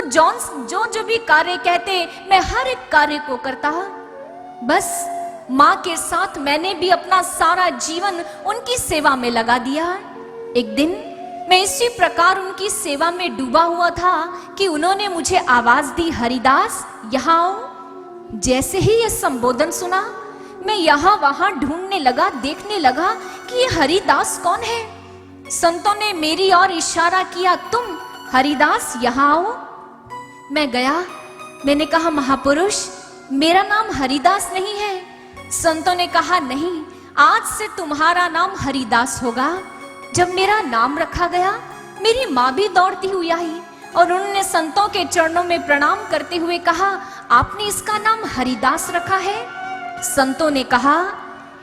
जो जो भी कार्य कहते मैं हर एक कार्य को करता। बस माँ के साथ मैंने भी अपना सारा जीवन उनकी सेवा में लगा दिया। एक दिन मैं इसी प्रकार उनकी सेवा में डूबा हुआ था कि उन्होंने मुझे आवाज दी, हरिदास यहाँ आओ। जैसे ही ये संबोधन सुना मैं यहाँ वहां ढूंढने लगा, देखने लगा कि ये हरिदास कौन है। संतों ने मेरी ओर इशारा किया, तुम हरिदास यहाँ आओ। मैं गया, मैंने कहा महापुरुष मेरा नाम हरिदास नहीं है। संतों ने कहा नहीं, आज से तुम्हारा नाम हरिदास होगा। जब मेरा नाम रखा गया मेरी माँ भी दौड़ती हुई आई और उन्होंने संतों के चरणों में प्रणाम करते हुए कहा, आपने इसका नाम हरिदास रखा है। संतों ने कहा,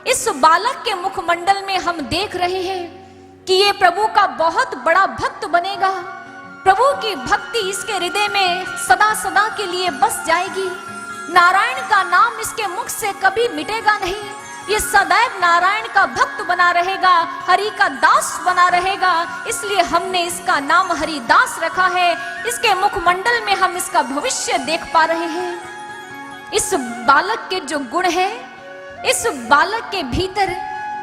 इस बालक के मुखमंडल में हम देख रहे हैं कि ये प्रभु का बहुत बड़ा भक्त बनेगा। प्रभु की भक्ति इसके हृदय में सदा सदा के लिए बस जाएगी। नारायण का नाम इसके मुख से कभी मिटेगा नहीं। ये सदैव नारायण का भक्त बना रहेगा, हरि का दास बना रहेगा। इसलिए हमने इसका नाम हरिदास रखा है। इसके मुखमंडल में हम इसका भविष्य देख पा रहे हैं। इस बालक के जो गुण है, इस बालक के भीतर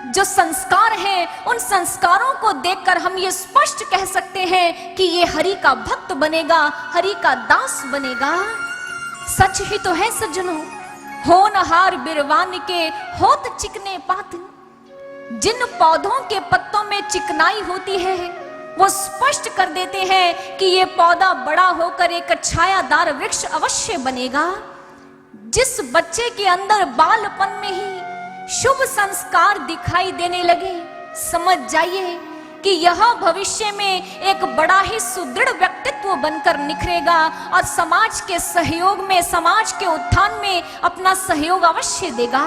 जो संस्कार हैं, उन संस्कारों को देखकर हम ये स्पष्ट कह सकते हैं कि ये हरि का भक्त बनेगा, हरि का दास बनेगा। सच ही तो है सज्जनों, होनहार बिरवान के होत चिकने पात। जिन पौधों के पत्तों में चिकनाई होती है वो स्पष्ट कर देते हैं कि ये पौधा बड़ा होकर एक छायादार वृक्ष अवश्य बनेगा। जिस बच्चे के अंदर बालपन में ही शुभ संस्कार दिखाई देने लगे, समझ जाइए कि यह भविष्य में एक बड़ा ही सुदृढ़ व्यक्तित्व बनकर निखरेगा और समाज के सहयोग में, समाज के उत्थान में अपना सहयोग अवश्य देगा।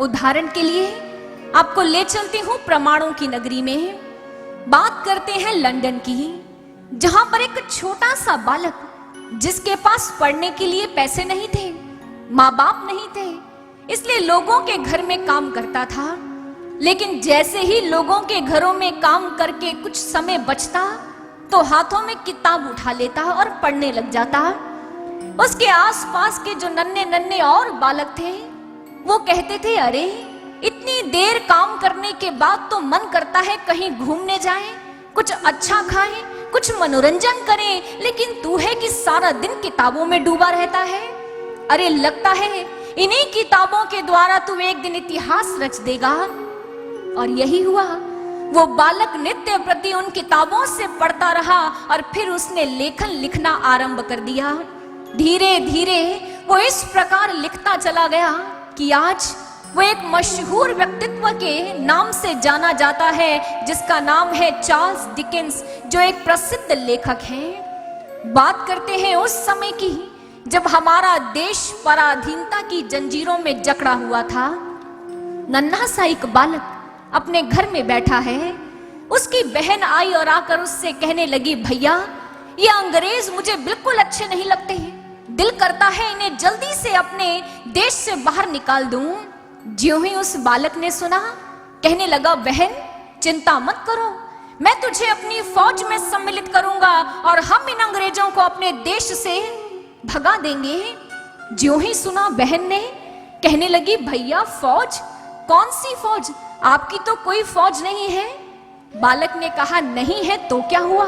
उदाहरण के लिए आपको ले चलती हूँ प्रमाणों की नगरी में। बात करते हैं लंदन की, जहां पर एक छोटा सा बालक, जिसके पास पढ़ने के लिए पैसे नहीं थे, माँ बाप नहीं थे, इसलिए लोगों के घर में काम करता था। लेकिन जैसे ही लोगों के घरों में काम करके कुछ समय बचता तो हाथों में किताब उठा लेता और पढ़ने लग जाता। उसके आसपास के जो नन्हे नन्हे और बालक थे वो कहते थे, अरे इतनी देर काम करने के बाद तो मन करता है कहीं घूमने जाएं, कुछ अच्छा खाएं, कुछ मनोरंजन करें, लेकिन तू है कि सारा दिन किताबों में डूबा रहता है। अरे लगता है इन्हीं किताबों के द्वारा तू एक दिन इतिहास रच देगा। और यही हुआ। वो बालक नित्य प्रति उन किताबों से पढ़ता रहा और फिर उसने लेखन लिखना आरंभ कर दिया। धीरे धीरे वो इस प्रकार लिखता चला गया कि आज वो एक मशहूर व्यक्तित्व के नाम से जाना जाता है, जिसका नाम है चार्ल्स डिकेंस, जो एक प्रसिद्ध लेखक हैं। बात करते हैं उस समय की जब हमारा देश पराधीनता की जंजीरों में जकड़ा हुआ था। नन्हा सा एक बालक अपने घर में बैठा है। उसकी बहन आई और आकर उससे कहने लगी, भैया ये अंग्रेज मुझे बिल्कुल अच्छे नहीं लगते हैं, दिल करता है इन्हें जल्दी से अपने देश से बाहर निकाल दूं। ज्यों ही उस बालक ने सुना, कहने लगा, बहन चिंता मत करो, मैं तुझे अपनी फौज में सम्मिलित करूंगा और हम इन अंग्रेजों को अपने देश से भगा देंगे। ज्यों ही सुना बहन ने, कहने लगी, भैया फौज? कौन सी फौज? आपकी तो कोई फौज नहीं है। बालक ने कहा, नहीं है तो क्या हुआ,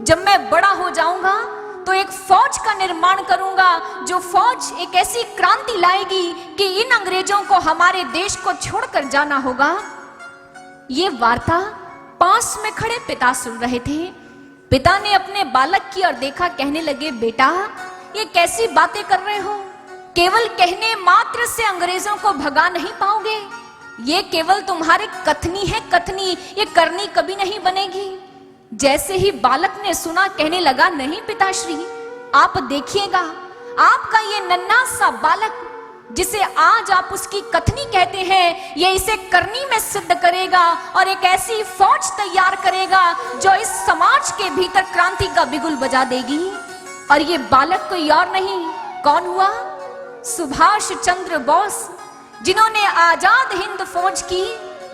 जब मैं बड़ा हो जाऊंगा तो एक फौज का निर्माण करूंगा, जो फौज एक ऐसी क्रांति लाएगी कि इन अंग्रेजों को हमारे देश को छोड़कर जाना होगा। ये वार्ता पास में खड़े पिता सुन रहे थे। पिता ने अपने बालक की ओर देखा, कहने लगे, बेटा ये कैसी बातें कर रहे हो? केवल कहने मात्र से अंग्रेजों को भगा नहीं पाओगे। ये केवल तुम्हारी कथनी है, कथनी, ये करनी कभी नहीं बनेगी। जैसे ही बालक ने सुना, कहने लगा, नहीं पिताश्री, आप देखिएगा, आपका ये नन्हा सा बालक, जिसे आज आप उसकी कथनी कहते हैं, ये इसे करनी में सिद्ध करेगा और एक ऐसी फौज तैयार करेगा जो इस समाज के भीतर क्रांति का बिगुल बजा देगी। और ये बालक कोई और नहीं, कौन हुआ? सुभाष चंद्र बोस, जिन्होंने आजाद हिंद फौज की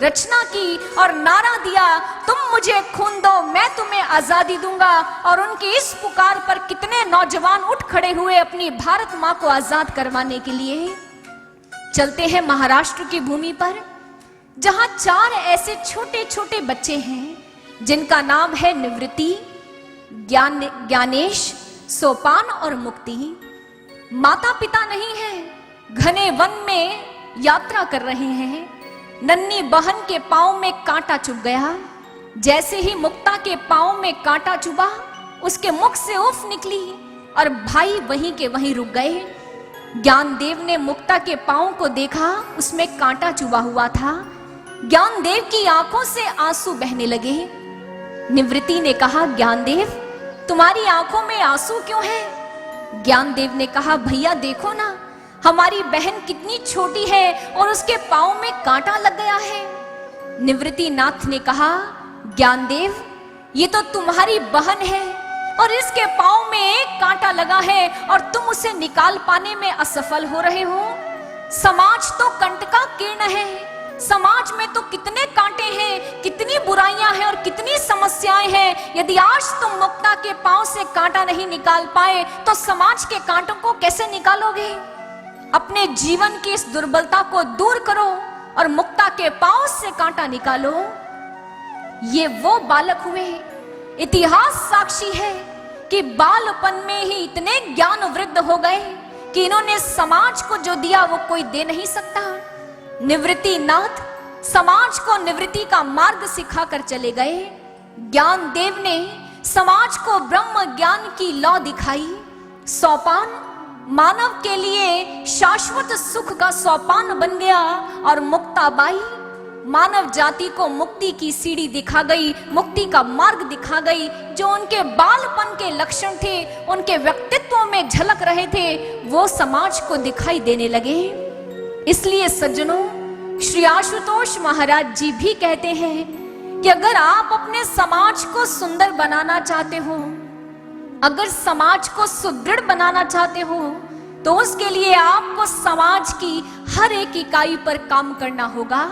रचना की और नारा दिया, तुम मुझे खून दो मैं तुम्हें आजादी दूंगा। और उनकी इस पुकार पर कितने नौजवान उठ खड़े हुए अपनी भारत मां को आजाद करवाने के लिए। चलते हैं महाराष्ट्र की भूमि पर, जहां 4 ऐसे छोटे छोटे बच्चे हैं जिनका नाम है निवृत्ति, ज्ञानेश, सोपान और मुक्ति। माता पिता नहीं है, घने वन में यात्रा कर रहे हैं। नन्ही बहन के पांव में कांटा चुभ गया। जैसे ही मुक्ता के पांव में कांटा चुभा, उसके मुख से उफ निकली और भाई वहीं के वहीं रुक गए। ज्ञानदेव ने मुक्ता के पांव को देखा, उसमें कांटा चुभा हुआ था। ज्ञानदेव की आंखों से आंसू बहने लगे। निवृत्ति ने कहा, ज्ञानदेव तुम्हारी आंखों में आंसू क्यों है? ज्ञानदेव ने कहा, भैया देखो ना, हमारी बहन कितनी छोटी है और उसके पांव में कांटा लग गया है। निवृत्ति नाथ ने कहा, ज्ञानदेव ये तो तुम्हारी बहन है और इसके पांव में एक कांटा लगा है और तुम उसे निकाल पाने में असफल हो रहे हो। समाज तो कंटका कीर्ण है, समाज में तो कितने कांटे हैं, कितनी बुराइयां हैं और कितनी समस्याएं हैं। यदि आज तुम मुक्ता के पांव से कांटा नहीं निकाल पाए तो समाज के कांटों को कैसे निकालोगे? अपने जीवन की इस दुर्बलता को दूर करो और मुक्ता के पांव से कांटा निकालो। ये वो बालक हुए, इतिहास साक्षी है कि बालपन में ही इतने ज्ञान वृद्ध हो गए कि इन्होंने समाज को जो दिया वो कोई दे नहीं सकता। निवृत्ति नाथ समाज को निवृत्ति का मार्ग सिखाकर चले गए। ज्ञानदेव ने समाज को ब्रह्म ज्ञान की लौ दिखाई। सोपान मानव के लिए शाश्वत सुख का सोपान बन गया और मुक्ताबाई मानव जाति को मुक्ति की सीढ़ी दिखा गई, मुक्ति का मार्ग दिखा गई। जो उनके बालपन के लक्षण थे, उनके व्यक्तित्व में झलक रहे थे, वो समाज को दिखाई देने लगे। इसलिए सज्जनों, श्री आशुतोष महाराज जी भी कहते हैं कि अगर आप अपने समाज को सुंदर बनाना चाहते हो, अगर समाज को सुदृढ़ बनाना चाहते हो, तो उसके लिए आपको समाज की हर एक इकाई पर काम करना होगा।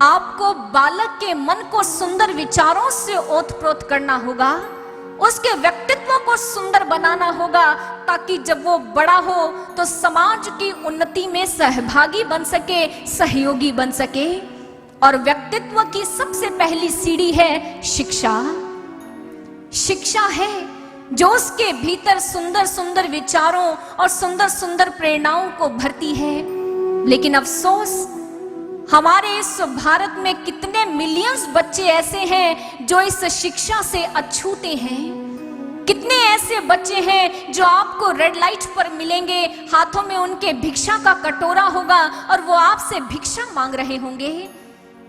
आपको बालक के मन को सुंदर विचारों से ओतप्रोत करना होगा, उसके व्यक्तित्व को सुंदर बनाना होगा, ताकि जब वो बड़ा हो तो समाज की उन्नति में सहभागी बन सके, सहयोगी बन सके। और व्यक्तित्व की सबसे पहली सीढ़ी है शिक्षा। शिक्षा है जो उसके भीतर सुंदर सुंदर विचारों और सुंदर सुंदर प्रेरणाओं को भरती है। लेकिन अफसोस, हमारे इस भारत में कितने मिलियंस बच्चे ऐसे हैं जो इस शिक्षा से अछूते हैं। कितने ऐसे बच्चे हैं जो आपको रेड लाइट पर मिलेंगे, हाथों में उनके भिक्षा का कटोरा होगा और वो आपसे भिक्षा मांग रहे होंगे।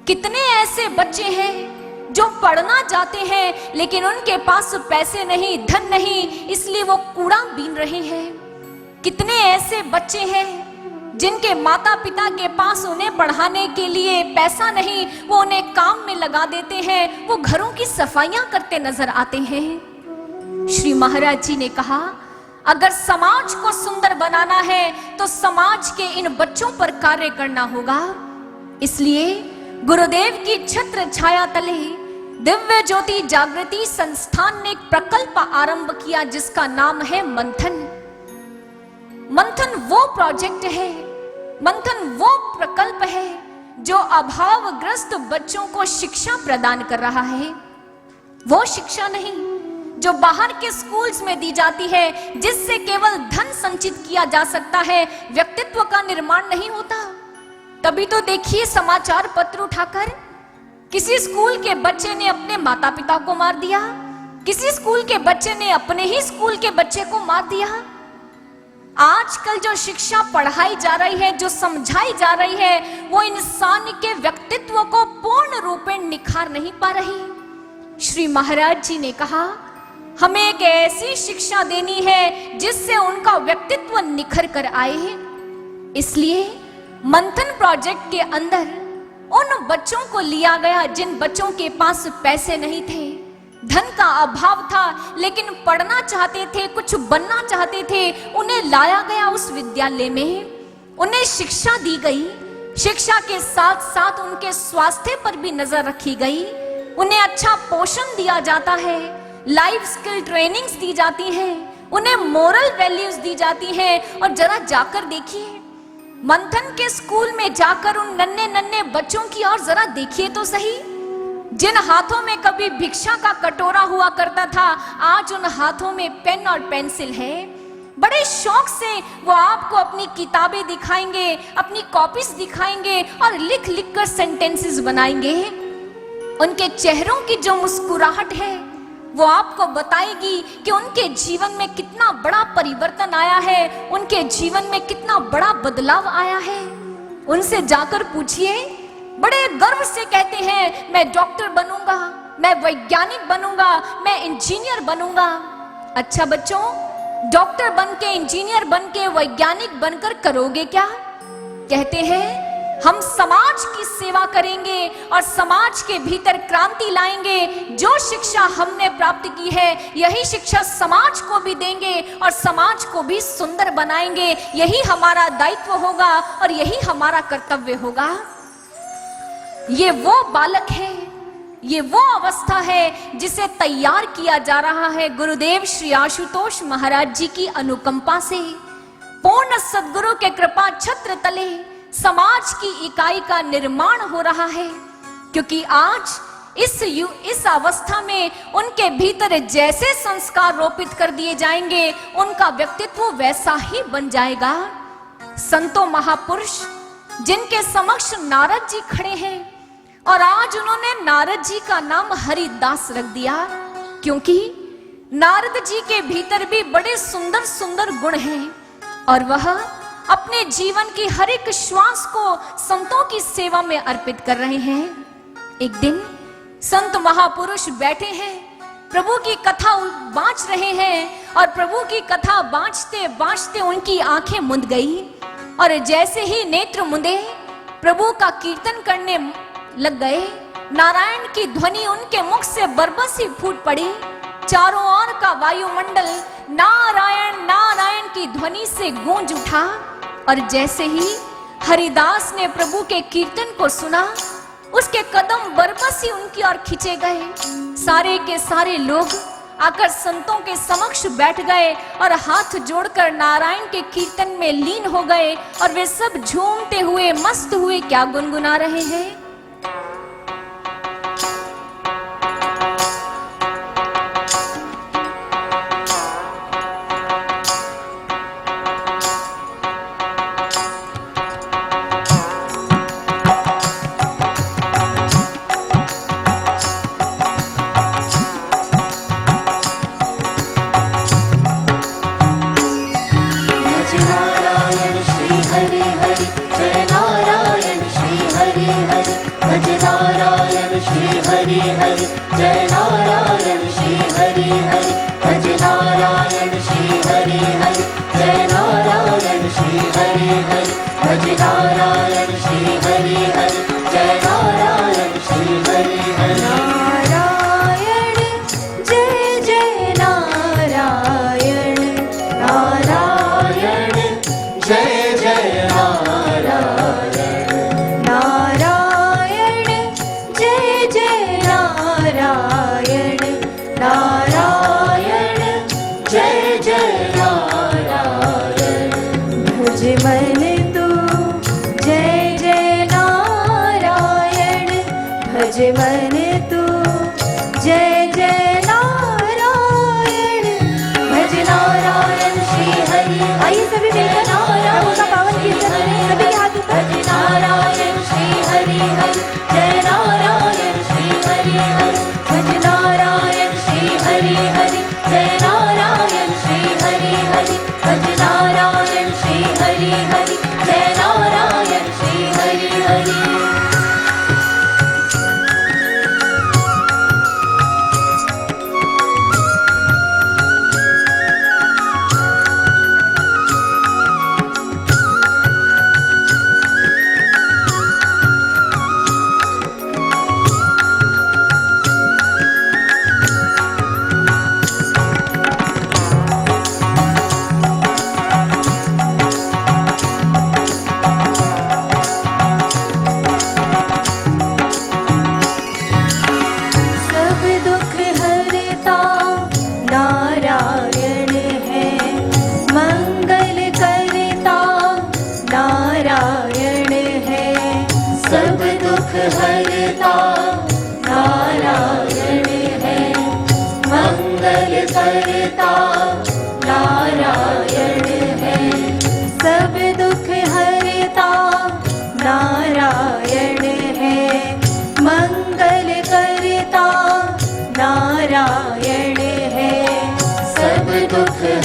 कितने ऐसे बच्चे हैं जो पढ़ना चाहते हैं लेकिन उनके पास पैसे नहीं, धन नहीं, इसलिए वो कूड़ा बीन रहे हैं। कितने ऐसे बच्चे हैं जिनके माता पिता के पास उन्हें पढ़ाने के लिए पैसा नहीं, वो उन्हें काम में लगा देते हैं, वो घरों की सफाइयां करते नजर आते हैं। श्री महाराज जी ने कहा, अगर समाज को सुंदर बनाना है तो समाज के इन बच्चों पर कार्य करना होगा। इसलिए गुरुदेव की छत्र छाया तले दिव्य ज्योति जागृति संस्थान ने एक प्रकल्प आरंभ किया जिसका नाम है मंथन। मंथन वो प्रोजेक्ट है, मंथन वो प्रकल्प है जो अभावग्रस्त बच्चों को शिक्षा प्रदान कर रहा है। वो शिक्षा नहीं जो बाहर के स्कूल्स में दी जाती है, जिससे केवल धन संचित किया जा सकता है, व्यक्तित्व का निर्माण नहीं होता। तभी तो देखिए समाचार पत्र उठाकर किसी स्कूल के बच्चे ने अपने माता पिता को मार दिया, किसी स्कूल के बच्चे ने अपने ही स्कूल के बच्चे को मार दिया। आजकल जो शिक्षा पढ़ाई जा रही है, जो समझाई जा रही है, वो इंसान के व्यक्तित्व को पूर्ण रूप में निखार नहीं पा रही। श्री महाराज जी ने कहा, हमें एक ऐसी शिक्षा देनी है जिससे उनका व्यक्तित्व निखर कर आए। इसलिए मंथन प्रोजेक्ट के अंदर उन बच्चों को लिया गया जिन बच्चों के पास पैसे नहीं थे, धन का अभाव था, लेकिन पढ़ना चाहते थे, कुछ बनना चाहते थे। उन्हें लाया गया उस विद्यालय में, उन्हें शिक्षा दी गई। शिक्षा के साथ साथ उनके स्वास्थ्य पर भी नजर रखी गई। उन्हें अच्छा पोषण दिया जाता है, लाइफ स्किल ट्रेनिंग्स दी जाती है, उन्हें मोरल वैल्यूज दी जाती है। और जरा जाकर देखिए, मंथन के स्कूल में जाकर उन नन्हे नन्हे बच्चों की ओर जरा देखिए तो सही। जिन हाथों में कभी भिक्षा का कटोरा हुआ करता था, आज उन हाथों में पेन और पेंसिल है। बड़े शौक से वो आपको अपनी किताबें दिखाएंगे, अपनी कॉपीज दिखाएंगे और लिख लिख कर सेंटेंसेस बनाएंगे। उनके चेहरों की जो मुस्कुराहट है वो आपको बताएगी कि उनके जीवन में कितना बड़ा परिवर्तन आया है, उनके जीवन में कितना बड़ा बदलाव आया है। उनसे जाकर पूछिए, बड़े गर्व से कहते हैं मैं डॉक्टर बनूंगा, मैं वैज्ञानिक बनूंगा, मैं इंजीनियर बनूंगा। अच्छा बच्चों, डॉक्टर बन के, इंजीनियर बन के, वैज्ञानिक बनकर करोगे क्या? कहते हैं हम समाज की सेवा करेंगे और समाज के भीतर क्रांति लाएंगे। जो शिक्षा हमने प्राप्त की है यही शिक्षा समाज को भी देंगे और समाज को भी सुंदर बनाएंगे। यही हमारा दायित्व होगा और यही हमारा कर्तव्य होगा। ये वो बालक है, ये वो अवस्था है जिसे तैयार किया जा रहा है गुरुदेव श्री आशुतोष महाराज जी की अनुकंपा से। पूर्ण सद्गुरु के कृपा छत्र तले समाज की इकाई का निर्माण हो रहा है, क्योंकि आज इस अवस्था में उनके भीतर जैसे संस्कार रोपित कर दिए जाएंगे, उनका व्यक्तित्व वैसा ही बन जाएगा। संतों महापुरुष जिनके समक्ष नारद जी खड़े हैं और आज उन्होंने नारद जी का नाम हरिदास रख दिया, क्योंकि नारद जी के भीतर भी बड़े सुंदर सुंदर गुण हैं और वह अपने जीवन की हर एक श्वास को संतों की सेवा में अर्पित कर रहे हैं। एक दिन संत महापुरुष बैठे हैं, प्रभु की कथा बांच रहे हैं और प्रभु की कथा बांचते बांचते उनकी आंखें मुंद गई और जैसे ही नेत्र मुंदे प्रभु का कीर्तन करने लग गए। नारायण की ध्वनि उनके मुख से बरबसी फूट पड़ी। चारों ओर का वायुमंडल नारायण नारायण की ध्वनि से गूंज उठा और जैसे ही हरिदास ने प्रभु के कीर्तन को सुना, उसके कदम बरबसी उनकी ओर खींचे गए। सारे के सारे लोग आकर संतों के समक्ष बैठ गए और हाथ जोड़कर नारायण के कीर्तन में लीन हो गए और वे सब झूमते हुए मस्त हुए क्या गुनगुना रहे हैं।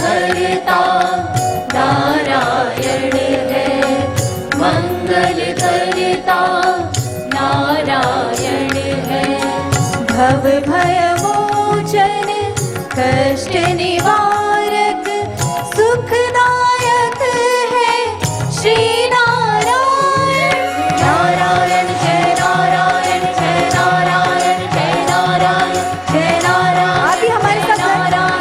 करता नारायण है, मंगल करता नारायण है। भव भय मोचन कष्ट निवारक सुखदायक है श्री नारायण। नारायण जय नारायण जय नारायण जय नारायण जय नारायण। अभी हमारे साथ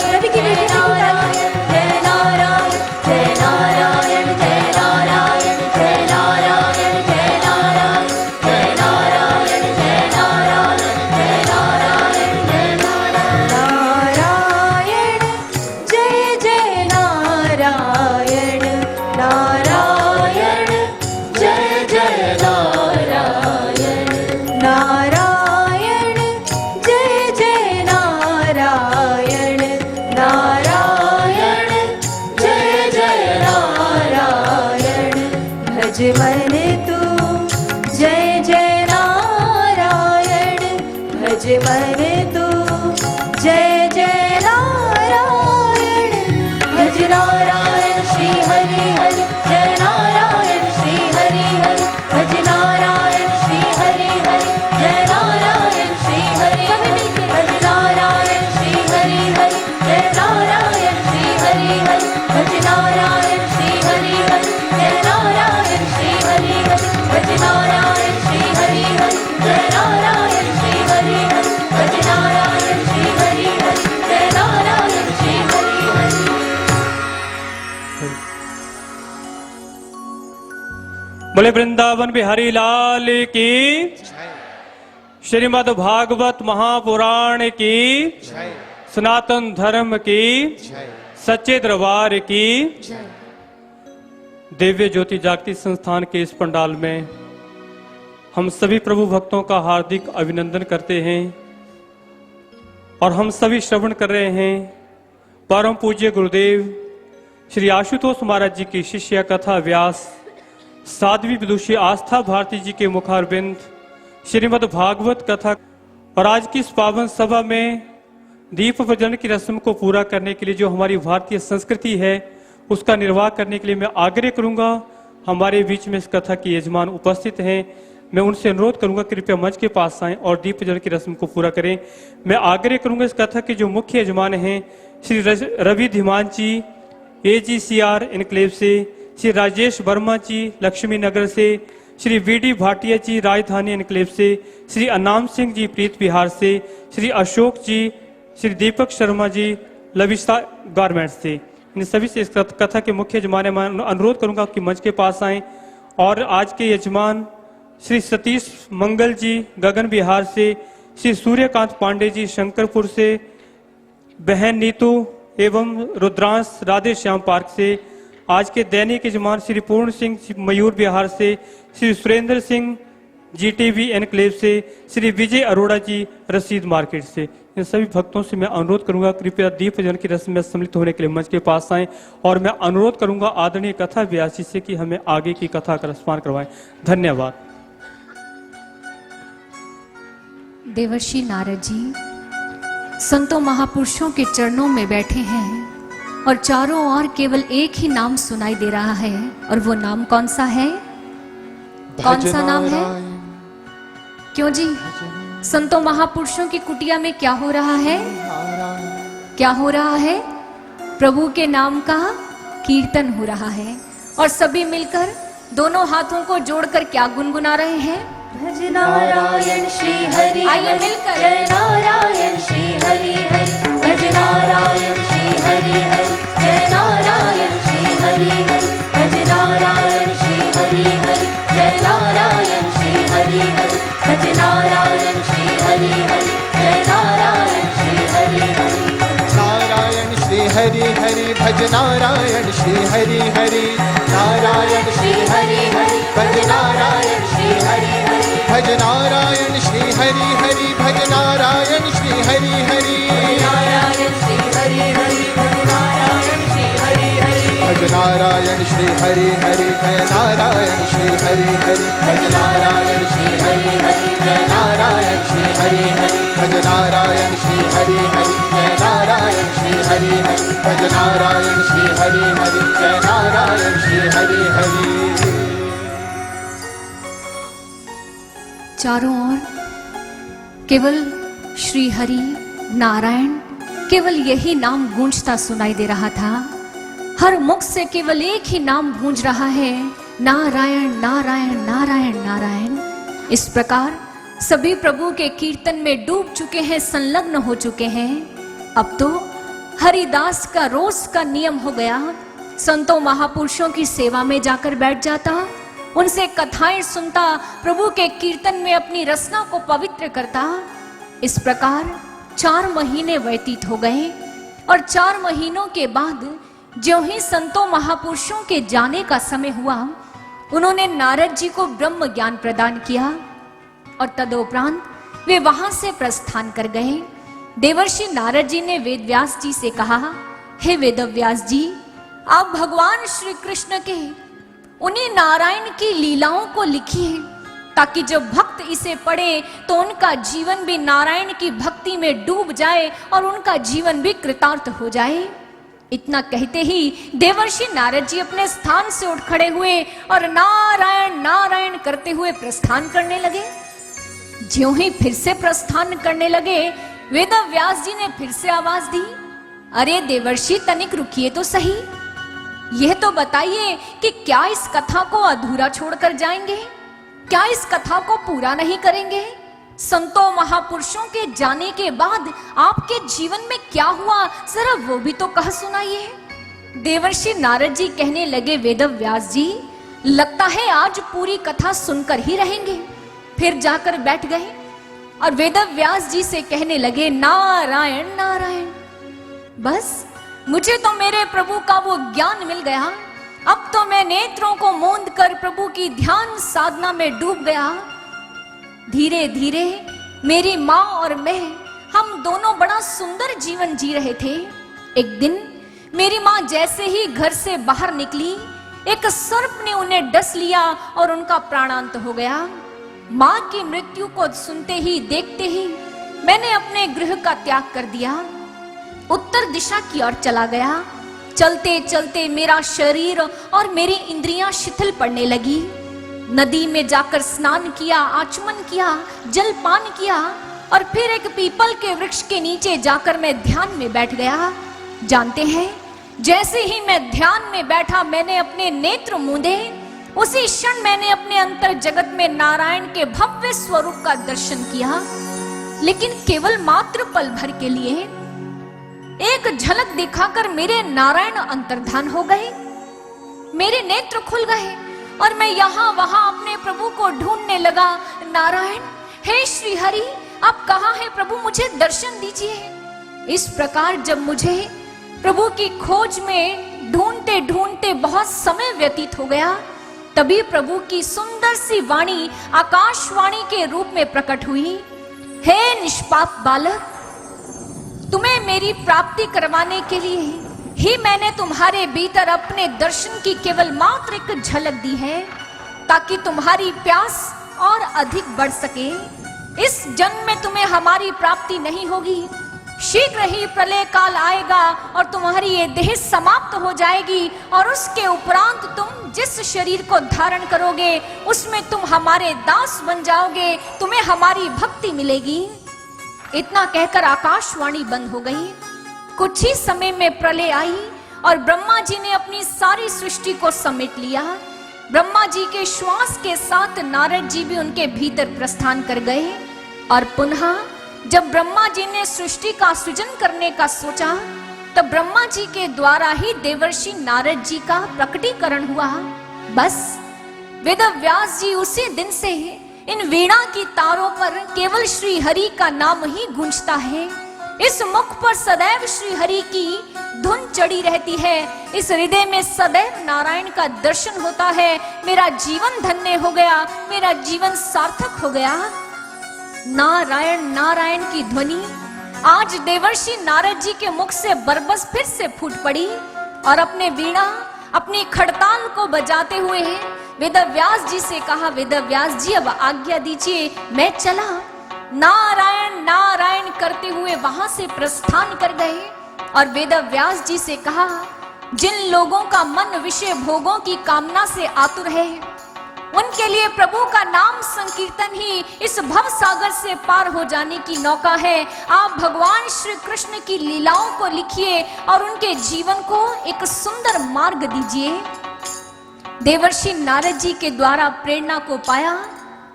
रवि की बेटी नारायण जय नारायण जय नारायण जय नारायण जय नारायण जय नारायण जय नारायण जय नारायण जय नारायण जय नारायण। जय जय नारायण नारायण जय जय नारायण नारायण जय जय नारायण नारायण जय जय नारायण। भज मन तू जय जय नारायण, भज मन तू जय जय नारायण। भज नारायण श्री हरि हरि जय नारायण श्री हरि हरि। भज नारायण श्री हरि हरि जय नारायण श्री हरि हरि। भज नारायण श्री हरि हरि जय नारायण श्री हरि हरि। भज नारायण श्री हरि हरि जय नारायण श्री हरि हरि। भज नारायण श्री हरि हरि जय नारायण श्री हरि हरि। भज नारायण श्री हरि हरि जय नारायण श्री हरि हरि। बोले वृंदावन बिहारी लाल की, श्रीमद् भागवत महापुराण की, सनातन धर्म की, सच्चे दरबार की। दिव्य ज्योति जागृति संस्थान के इस पंडाल में हम सभी प्रभु भक्तों का हार्दिक अभिनंदन करते हैं और हम सभी श्रवण कर रहे हैं परम पूज्य गुरुदेव श्री आशुतोष महाराज जी की शिष्य कथा व्यास साध्वी विदुषी आस्था भारती जी के मुखारबिंद श्रीमद् भागवत कथा। और आज की इस पावन सभा में दीप प्रज्वलन की रस्म को पूरा करने के लिए जो हमारी भारतीय संस्कृति है उसका निर्वाह करने के लिए मैं आग्रह करूंगा। हमारे बीच में इस कथा के यजमान उपस्थित हैं, मैं उनसे अनुरोध करूंगा कृपया मंच के पास आएं और दीप प्रज्वलन की रस्म को पूरा करें। मैं आग्रह करूंगा इस कथा के जो मुख्य यजमान हैं श्री रवि धीमान जी AGCR इनक्लेव से, श्री राजेश वर्मा जी लक्ष्मी नगर से, श्री VD भाटिया जी राजधानी इनक्लेव से, श्री अनाम सिंह जी प्रीत बिहार से, श्री अशोक जी, श्री दीपक शर्मा जी लविस्ता गारमेंट्स से। इन सभी से इस कथा के मुख्य यजमान मैं अनुरोध करूंगा कि मंच के पास आएं। और आज के यजमान श्री सतीश मंगल जी गगन बिहार से, श्री सूर्यकांत पांडे जी शंकरपुर से, बहन नीतू एवं रुद्रांश राधे श्याम पार्क से। आज के दैनिक यजमान श्री पूर्ण सिंह मयूर बिहार से, श्री सुरेंद्र सिंह GTV एनक्लेव से, श्री विजय अरोड़ा जी रसीद मार्केट से। इन सभी भक्तों से मैं अनुरोध करूंगा कृपया दीप प्रज्वलन की रस्म में सम्मिलित होने के लिए मंच के पास आएं और मैं अनुरोध करूंगा आदरणीय कथा व्यासी से कि हमें आगे की कथा का रसपान करवाएं। धन्यवाद। देवर्षि नारद जी संतों महापुरुषों के चरणों में बैठे हैं और चारों ओर केवल एक ही नाम सुनाई दे रहा है, और वो नाम कौन सा है? कौन सा नाम है? क्यों जी? संतों महापुरुषों की कुटिया में क्या हो रहा है? क्या हो रहा है? प्रभु के नाम का कीर्तन हो रहा है और सभी मिलकर दोनों हाथों को जोड़कर क्या गुनगुना रहे हैं? भज नारायण श्री हरि। आइए मिलकर जय नारायण श्री हरि हरि। भज नारायण श्री हरि हरि जय नारायण श्री हरि हरि। भज नारायण श्री हरि हरि जय नारायण श्री हरि हरि। भज नारायण श्री हरि हरि जय नारायण श्री हरि हरि। नारायण श्री हरि हरि भज नारायण श्री हरि हरि। नारायण श्री हरि हरि भज नारायण श्री हरि हरि। भज नारायण श्री हरि हरि भज नारायण श्री हरि हरि। नारायण श्री हरि हरि भज नारायण श्री हरि हरि। भज नारायण श्री हरि हरि जय नारायण श्री हरि हरि। भज नारायण श्री हरि हरि जय नारायण श्री हरि हरि। भज नारायण श्री हरि हरि जय नारायण श्री हरि हरि भज नारायण श्री हरि हरि जय नारायण श्री हरि हरि। चारों ओर केवल श्री हरि नारायण, केवल यही नाम गूंजता सुनाई दे रहा था। हर मुख से केवल एक ही नाम गूंज रहा है, नारायण नारायण नारायण नारायण। इस प्रकार सभी प्रभु के कीर्तन में डूब चुके हैं, संलग्न हो चुके हैं। अब तो हरिदास का रोज का नियम हो गया, संतों महापुरुषों की सेवा में जाकर बैठ जाता, उनसे कथाएं सुनता, प्रभु के कीर्तन में अपनी रसना को पवित्र करता। इस प्रकार 4 महीने व्यतीत हो गए और 4 महीनों के बाद ज्यों ही संतों महापुरुषों के जाने का समय हुआ, उन्होंने नारद जी को ब्रह्म ज्ञान प्रदान किया और तदोपरांत वे वहां से प्रस्थान कर गए। देवर्षि नारद जी ने वेदव्यास जी से कहा, हे वेदव्यास जी, आप भगवान श्री कृष्ण के उन्हीं नारायण की लीलाओं को लिखिए, ताकि जब भक्त इसे पढ़े तो उनका जीवन भी नारायण की भक्ति में डूब जाए और उनका जीवन भी कृतार्थ हो जाए। इतना कहते ही देवर्षि नारद जी अपने स्थान से उठ खड़े हुए और नारायण नारायण करते हुए प्रस्थान करने लगे। ज्यों ही फिर से प्रस्थान करने लगे, वेदव्यास जी ने फिर से आवाज दी, अरे देवर्षि तनिक रुकिए तो सही, यह तो बताइए कि क्या इस कथा को अधूरा छोड़कर जाएंगे? क्या इस कथा को पूरा नहीं करेंगे? संतों महापुरुषों के जाने के बाद आपके जीवन में क्या हुआ, जरा वो भी तो कह सुनाइए। देवर्षि नारद जी कहने लगे, वेदव्यास जी, लगता है आज पूरी कथा सुनकर ही रहेंगे। फिर जाकर बैठ गए और वेदव्यास जी से कहने लगे, नारायण नारायण, बस मुझे तो मेरे प्रभु का वो ज्ञान मिल गया। अब तो मैं नेत्रों को मूंद कर प्रभु की ध्यान साधना में डूब गया। धीरे धीरे मेरी माँ और मैं, हम दोनों बड़ा सुंदर जीवन जी रहे थे। एक दिन मेरी माँ जैसे ही घर से बाहर निकली, एक सर्प ने उन्हें डस लिया और उनका प्राणांत हो गया। माँ की मृत्यु को सुनते ही देखते ही मैंने अपने गृह का त्याग कर दिया, उत्तर दिशा की ओर चला गया। चलते चलते मेरा शरीर और मेरी इंद्रियां शिथिल पड़ने लगी। नदी में जाकर स्नान किया, आचमन किया, जलपान किया और फिर एक पीपल के वृक्ष के नीचे जाकर मैं ध्यान में बैठ गया। जानते हैं, जैसे ही मैं ध्यान में बैठा, मैंने अपने नेत्र मूंदे, उसी क्षण मैंने अपने अंतर जगत में नारायण के भव्य स्वरूप का दर्शन किया, लेकिन केवल मात्र पल भर के लिए। एक झलक दिखाकर मेरे नारायण अंतर्धान हो गए, मेरे नेत्र खुल गए और मैं यहाँ वहां अपने प्रभु को ढूंढने लगा। नारायण, हे श्री हरि, आप कहाँ हैं प्रभु, मुझे दर्शन दीजिए। इस प्रकार जब मुझे प्रभु की खोज में ढूंढते ढूंढते बहुत समय व्यतीत हो गया, तभी प्रभु की सुंदर सी वाणी आकाशवाणी के रूप में प्रकट हुई। हे निष्पाप बालक, तुम्हें मेरी प्राप्ति करवाने के लिए ही मैंने तुम्हारे भीतर अपने दर्शन की केवल मात्र एक झलक दी है, ताकि तुम्हारी प्यास और अधिक बढ़ सके। इस जन्म में तुम्हें हमारी प्राप्ति नहीं होगी, शीघ्र ही प्रलय काल आएगा और तुम्हारी ये देह समाप्त हो जाएगी और उसके उपरांत तुम जिस शरीर को धारण करोगे उसमें तुम हमारे दास बन जाओगे, तुम्हें हमारी भक्ति मिलेगी। इतना कहकर आकाशवाणी बंद हो गई। कुछ ही समय में प्रलय आई और ब्रह्मा जी ने अपनी सारी सृष्टि को समेट लिया। ब्रह्मा जी के श्वास के साथ नारद जी भी उनके भीतर प्रस्थान कर गए और पुनः जब ब्रह्मा जी ने सृष्टि का सृजन करने का सोचा, तब ब्रह्मा जी के द्वारा ही देवर्षि नारद जी का प्रकटीकरण हुआ। बस वेदव्यास जी उसी दिन से इन वीणा की तारों पर केवल श्री हरि का नाम ही गूंजता है। इस मुख पर सदैव श्री हरि की धुन चढ़ी रहती है, इस हृदय में सदैव नारायण का दर्शन होता है। मेरा जीवन धन्य हो गया, मेरा जीवन सार्थक हो गया। नारायण नारायण की ध्वनि आज देवर्षि नारद जी के मुख से बरबस फिर से फूट पड़ी और अपने वीणा, अपनी खड़ताल को बजाते हुए वेदव्यास जी से कहा, वेदव्यास जी अब आज्ञा दीजिए, मैं चला। नारायण नारायण करते हुए वहां से प्रस्थान कर गए और वेदव्यास जी से कहा, जिन लोगों का मन विषय भोगों की कामना से आतुर है, उनके लिए प्रभु का नाम संकीर्तन ही इस भव सागर से पार हो जाने की नौका है। आप भगवान श्री कृष्ण की लीलाओं को लिखिए और उनके जीवन को एक सुंदर मार्ग दीजिए। देवर्षि नारद जी के द्वारा प्रेरणा को पाया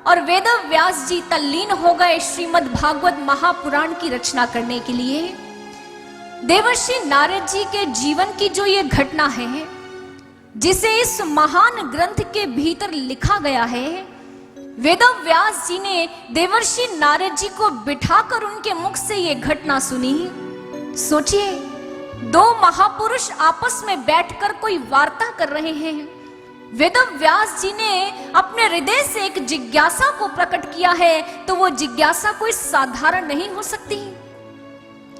और वेदव्यास जी तल्लीन हो गए श्रीमद् भागवत महापुराण की रचना करने के लिए। देवर्षि नारद जी के जीवन की जो ये घटना है, जिसे इस महान ग्रंथ के भीतर लिखा गया है, वेदव्यास जी ने देवर्षि नारद जी को बिठाकर उनके मुख से ये घटना सुनी। सोचिए, दो महापुरुष आपस में बैठकर कोई वार्ता कर रहे हैं। वेदव्यास जी ने अपने हृदय से एक जिज्ञासा को प्रकट किया है, तो वो जिज्ञासा कोई साधारण नहीं हो सकती।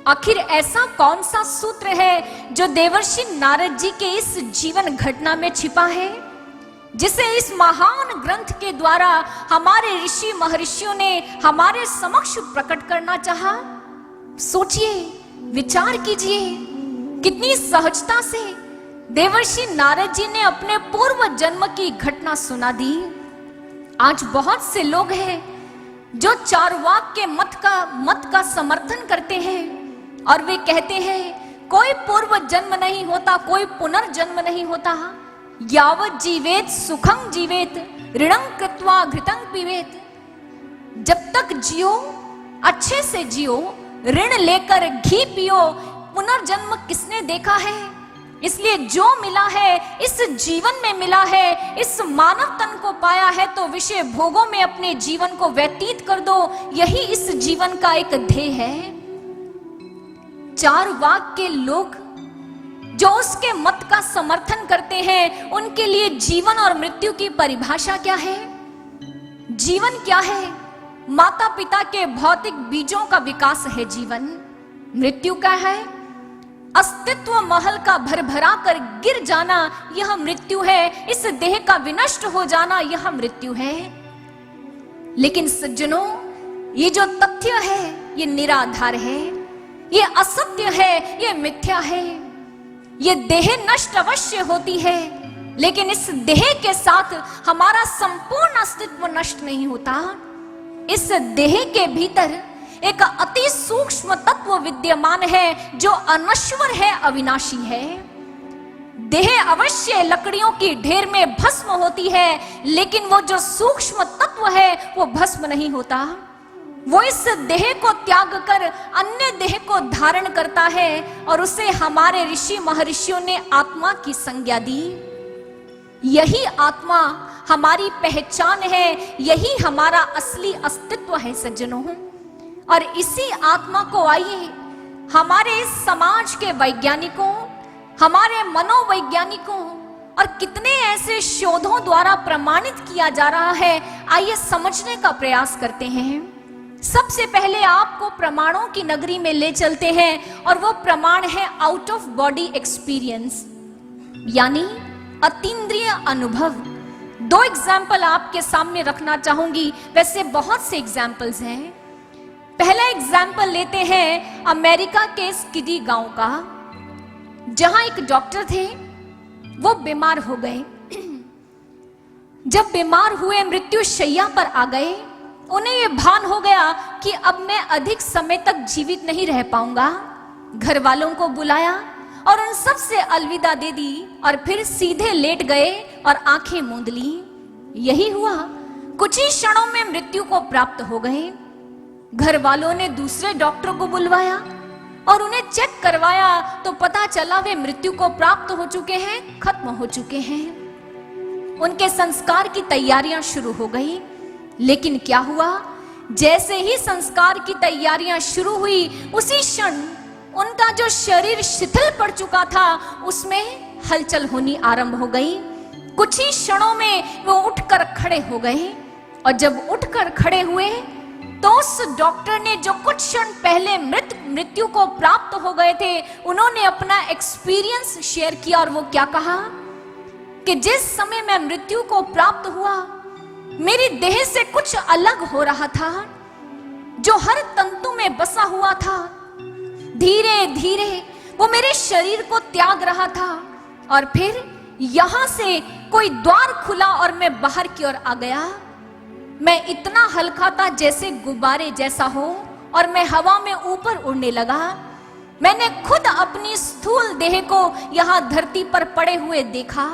आखिर ऐसा कौन सा सूत्र है जो देवर्षि नारद जी के इस जीवन घटना में छिपा है, जिसे इस महान ग्रंथ के द्वारा हमारे ऋषि महर्षियों ने हमारे समक्ष प्रकट करना चाहा? सोचिए, विचार कीजिए, कितनी सहजता से देवर्षि नारद जी ने अपने पूर्व जन्म की घटना सुना दी। आज बहुत से लोग हैं जो चारवाक के मत का समर्थन करते हैं और वे कहते हैं कोई पूर्व जन्म नहीं होता, कोई पुनर्जन्म नहीं होता। यावत जीवेत सुखं जीवेत ऋणं कृत्वा घृतं पीवेत। जब तक जियो, अच्छे से जियो, ऋण लेकर घी पियो। पुनर्जन्म किसने देखा है? इसलिए जो मिला है इस जीवन में मिला है, इस मानव तन को पाया है, तो विषय भोगों में अपने जीवन को व्यतीत कर दो। यही इस जीवन का एक ध्येय है। चार वाक के लोग जो उसके मत का समर्थन करते हैं, उनके लिए जीवन और मृत्यु की परिभाषा क्या है? जीवन क्या है? माता पिता के भौतिक बीजों का विकास है जीवन। मृत्यु क्या है? अस्तित्व महल का भरभरा कर गिर जाना, यह मृत्यु है। इस देह का विनष्ट हो जाना, यह मृत्यु है। लेकिन सज्जनों, ये जो तथ्य है ये निराधार है, ये असत्य है, ये मिथ्या है। ये देह नष्ट अवश्य होती है, लेकिन इस देह के साथ हमारा संपूर्ण अस्तित्व नष्ट नहीं होता। इस देह के भीतर एक अति सूक्ष्म तत्व विद्यमान है जो अनश्वर है, अविनाशी है। देह अवश्य लकड़ियों की ढेर में भस्म होती है, लेकिन वो जो सूक्ष्म तत्व है वो भस्म नहीं होता। वो इस देह को त्याग कर अन्य देह को धारण करता है और उसे हमारे ऋषि महर्षियों ने आत्मा की संज्ञा दी। यही आत्मा हमारी पहचान है, यही हमारा असली अस्तित्व है सज्जनों। और इसी आत्मा को आइए हमारे समाज के वैज्ञानिकों, हमारे मनोवैज्ञानिकों और कितने ऐसे शोधों द्वारा प्रमाणित किया जा रहा है, आइए समझने का प्रयास करते हैं। सबसे पहले आपको प्रमाणों की नगरी में ले चलते हैं और वो प्रमाण है आउट ऑफ बॉडी एक्सपीरियंस, यानी अतीन्द्रिय अनुभव। दो एग्जाम्पल आपके सामने रखना चाहूंगी, वैसे बहुत से एग्जाम्पल्स हैं। पहला एग्जाम्पल लेते हैं अमेरिका के स्किडी गांव का, जहां एक डॉक्टर थे, वो बीमार हो गए। जब बीमार हुए, मृत्यु शैया पर आ गए, उन्हें यह भान हो गया कि अब मैं अधिक समय तक जीवित नहीं रह पाऊंगा। घर वालों को बुलाया और उन सब से अलविदा दे दी और फिर सीधे लेट गए और आंखें मूंद ली। यही हुआ, कुछ ही क्षणों में मृत्यु को प्राप्त हो गए। घर वालों ने दूसरे डॉक्टर को बुलवाया और उन्हें चेक करवाया तो पता चला वे मृत्यु को प्राप्त हो चुके हैं, खत्म हो चुके हैं। उनके संस्कार की तैयारियां शुरू हो गई। लेकिन क्या हुआ, जैसे ही संस्कार की तैयारियां शुरू हुई, उसी क्षण उनका जो शरीर शिथिल पड़ चुका था उसमें हलचल होनी आरंभ हो गई। कुछ ही क्षणों में वो उठकर खड़े हो गए और जब उठकर खड़े हुए तो उस डॉक्टर ने जो कुछ क्षण पहले मृत्यु को प्राप्त हो गए थे, उन्होंने अपना एक्सपीरियंस शेयर किया और वो क्या कहा कि जिस समय मैं मृत्यु को प्राप्त हुआ, मेरी देह से कुछ अलग हो रहा था, जो हर तंतु में बसा हुआ था। धीरे धीरे वो मेरे शरीर को त्याग रहा था और फिर यहां से कोई द्वार खुला और मैं बाहर की ओर आ गया। मैं इतना हल्का था जैसे गुब्बारे जैसा हो और मैं हवा में ऊपर उड़ने लगा। मैंने खुद अपनी स्थूल देह को यहां धरती पर पड़े हुए देखा,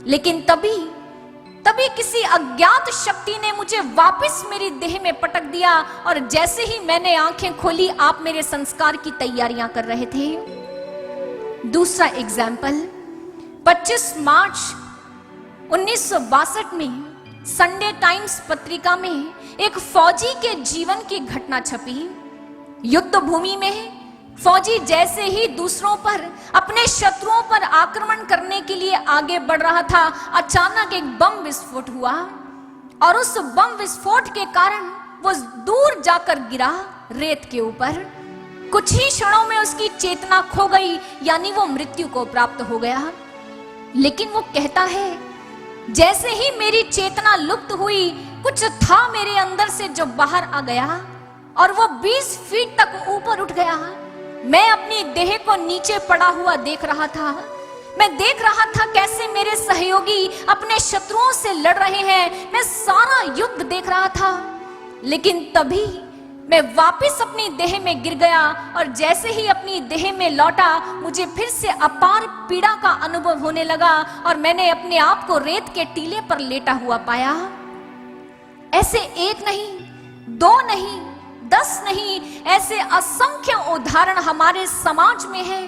लेकिन तभी किसी अज्ञात शक्ति ने मुझे वापस मेरी देह में पटक दिया और जैसे ही मैंने आंखें खोली आप मेरे संस्कार की तैयारियां कर रहे थे। दूसरा एग्जाम्पल, 25 मार्च 1962 में संडे टाइम्स पत्रिका में एक फौजी के जीवन की घटना छपी। युद्ध भूमि में फौजी जैसे ही दूसरों पर, अपने शत्रुओं पर आक्रमण करने के लिए आगे बढ़ रहा था, अचानक एक बम विस्फोट हुआ और उस बम विस्फोट के कारण वो दूर जाकर गिरा रेत के ऊपर। कुछ ही क्षणों में उसकी चेतना खो गई, यानी वो मृत्यु को प्राप्त हो गया। लेकिन वो कहता है, जैसे ही मेरी चेतना लुप्त हुई, कुछ था मेरे अंदर से जो बाहर आ गया और वो 20 फीट तक ऊपर उठ गया। मैं अपनी देह को नीचे पड़ा हुआ देख रहा था। मैं देख रहा था कैसे मेरे सहयोगी अपने शत्रुओं से लड़ रहे हैं। मैं सारा युद्ध देख रहा था, लेकिन तभी मैं वापस अपनी देह में गिर गया और जैसे ही अपनी देह में लौटा, मुझे फिर से अपार पीड़ा का अनुभव होने लगा और मैंने अपने आप को रेत के टीले पर लेटा हुआ पाया। ऐसे एक नहीं, दो नहीं, 10 नहीं, ऐसे असंख्य उदाहरण हमारे समाज में हैं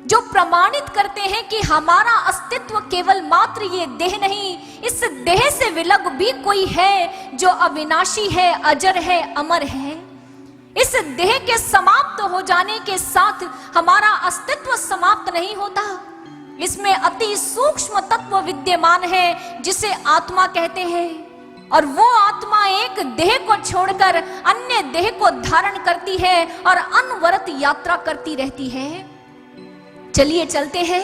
जो प्रमाणित करते हैं कि हमारा अस्तित्व केवल मात्र ये देह नहीं, इस देह से विलग भी कोई है जो अविनाशी है, अजर है, अमर है। इस देह के समाप्त हो जाने के साथ हमारा अस्तित्व समाप्त नहीं होता। इसमें अति सूक्ष्म तत्व विद्यमान है जिसे आत्मा कहते हैं, और वो आत्मा एक देह को छोड़कर अन्य देह को धारण करती है और अनवरत यात्रा करती रहती है। चलिए चलते हैं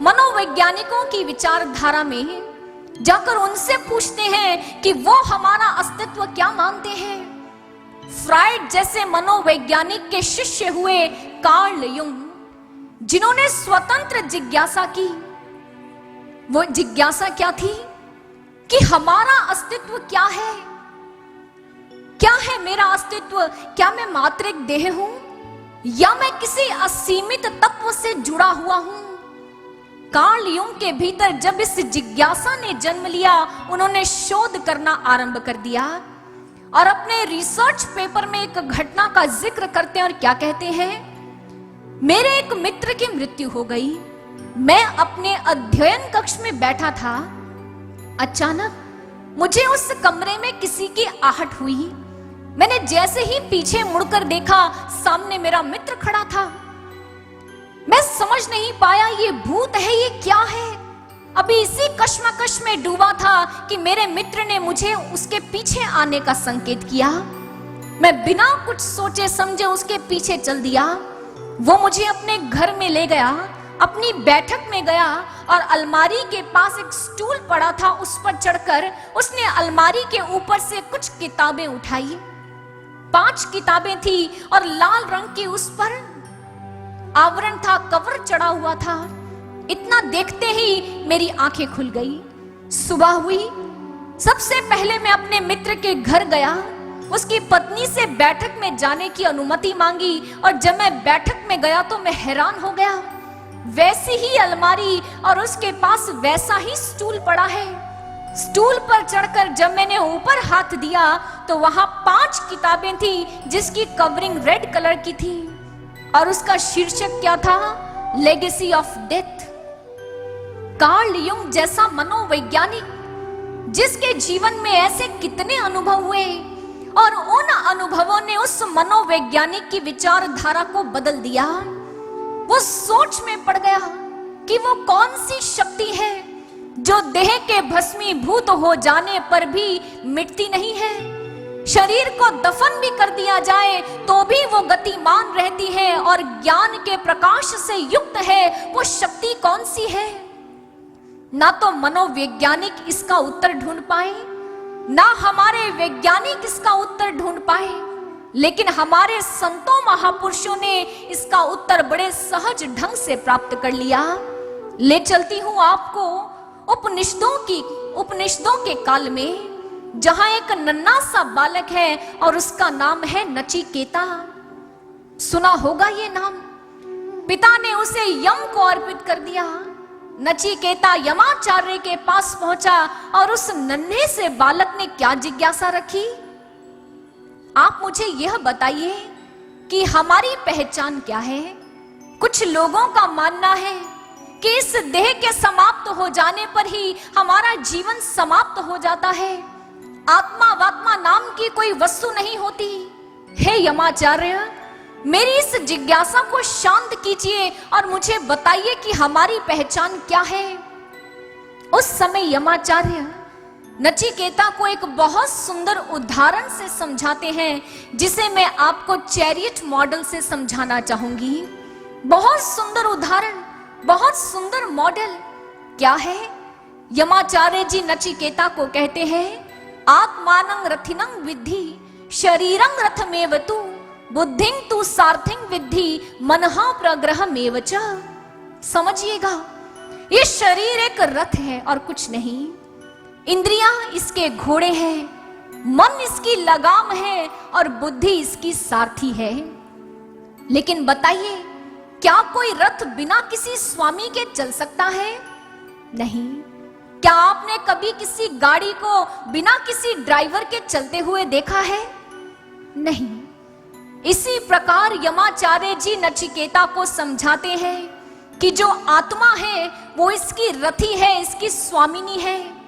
मनोवैज्ञानिकों की विचारधारा में, जाकर उनसे पूछते हैं कि वो हमारा अस्तित्व क्या मानते हैं। फ्राइड जैसे मनोवैज्ञानिक के शिष्य हुए कार्ल युंग, जिन्होंने स्वतंत्र जिज्ञासा की। वो जिज्ञासा क्या थी कि हमारा अस्तित्व क्या है? क्या है मेरा अस्तित्व? क्या मैं मात्र एक देह हूं या मैं किसी असीमित तत्व से जुड़ा हुआ हूं? कार्ल युंग के भीतर जब इस जिज्ञासा ने जन्म लिया, उन्होंने शोध करना आरंभ कर दिया और अपने रिसर्च पेपर में एक घटना का जिक्र करते हैं और क्या कहते हैं, मेरे एक मित्र की मृत्यु हो गई। मैं अपने अध्ययन कक्ष में बैठा था, अचानक मुझे उस कमरे में किसी की आहट हुई। मैंने जैसे ही पीछे मुड़कर देखा, सामने मेरा मित्र खड़ा था। मैं समझ नहीं पाया ये भूत है, ये क्या है। अभी इसी कश्मकश में डूबा था कि मेरे मित्र ने मुझे उसके पीछे आने का संकेत किया। मैं बिना कुछ सोचे समझे उसके पीछे चल दिया। वो मुझे अपने घर में ले गया, अपनी बैठक में गया और अलमारी के पास एक स्टूल पड़ा था, उस पर चढ़कर उसने अलमारी के ऊपर से कुछ किताबें उठाई। 5 किताबें थी और लाल रंग की उस पर आवरण था, कवर चढ़ा हुआ था। इतना देखते ही मेरी आंखें खुल गई। सुबह हुई, सबसे पहले मैं अपने मित्र के घर गया, उसकी पत्नी से बैठक में जाने की अनुमति मांगी और जब मैं बैठक में गया तो मैं हैरान हो गया। वैसी ही अलमारी और उसके पास वैसा ही स्टूल पड़ा है। स्टूल पर चढ़कर जब मैंने ऊपर हाथ दिया तो वहां 5 किताबें थी जिसकी कवरिंग रेड कलर की थी और उसका शीर्षक क्या था, legacy of death. Carl Jung जैसा मनोवैज्ञानिक जिसके जीवन में ऐसे कितने अनुभव हुए और उन अनुभवों ने उस मनोवैज्ञानिक की विचारधारा को बदल दिया। वो सोच में पड़ गया कि वो कौन सी शक्ति है जो देह के भस्मीभूत हो जाने पर भी मिटती नहीं है। शरीर को दफन भी कर दिया जाए तो भी वो गतिमान रहती है और ज्ञान के प्रकाश से युक्त है। वो शक्ति कौन सी है? ना तो मनोवैज्ञानिक इसका उत्तर ढूंढ पाए, ना हमारे वैज्ञानिक इसका उत्तर ढूंढ पाए। लेकिन हमारे संतों महापुरुषों ने इसका उत्तर बड़े सहज ढंग से प्राप्त कर लिया। ले चलती हूं आपको उपनिषदों के काल में, जहां एक नन्हा सा बालक है और उसका नाम है नचिकेता। सुना होगा ये नाम। पिता ने उसे यम को अर्पित कर दिया। नचिकेता यमाचार्य के पास पहुंचा और उस नन्हे से बालक ने क्या जिज्ञासा रखी? आप मुझे यह बताइए कि हमारी पहचान क्या है? कुछ लोगों का मानना है कि इस देह के समाप्त हो जाने पर ही हमारा जीवन समाप्त हो जाता है। आत्मा वात्मा नाम की कोई वस्तु नहीं होती। हे यमाचार्य, मेरी इस जिज्ञासा को शांत कीजिए और मुझे बताइए कि हमारी पहचान क्या है। उस समय यमाचार्य नचिकेता को एक बहुत सुंदर उदाहरण से समझाते हैं, जिसे मैं आपको चैरियट मॉडल से समझाना चाहूंगी। बहुत सुंदर उदाहरण, बहुत सुंदर मॉडल। क्या है? यमाचार्य जी नचिकेता को कहते हैं, आत्मानं रथिनं विद्धि शरीरं रथमेव तु बुद्धिं तु सारथिं विद्धि मनहा प्रग्रहमेव च। समझिएगा, ये शरीर एक रथ है और कुछ नहीं। इंद्रियां इसके घोड़े हैं, मन इसकी लगाम है और बुद्धि इसकी सारथी है। लेकिन बताइए, क्या कोई रथ बिना किसी स्वामी के चल सकता है? नहीं। क्या आपने कभी किसी गाड़ी को बिना किसी ड्राइवर के चलते हुए देखा है? नहीं। इसी प्रकार यमाचार्य जी नचिकेता को समझाते हैं कि जो आत्मा है वो इसकी रथी है, इसकी स्वामिनी है।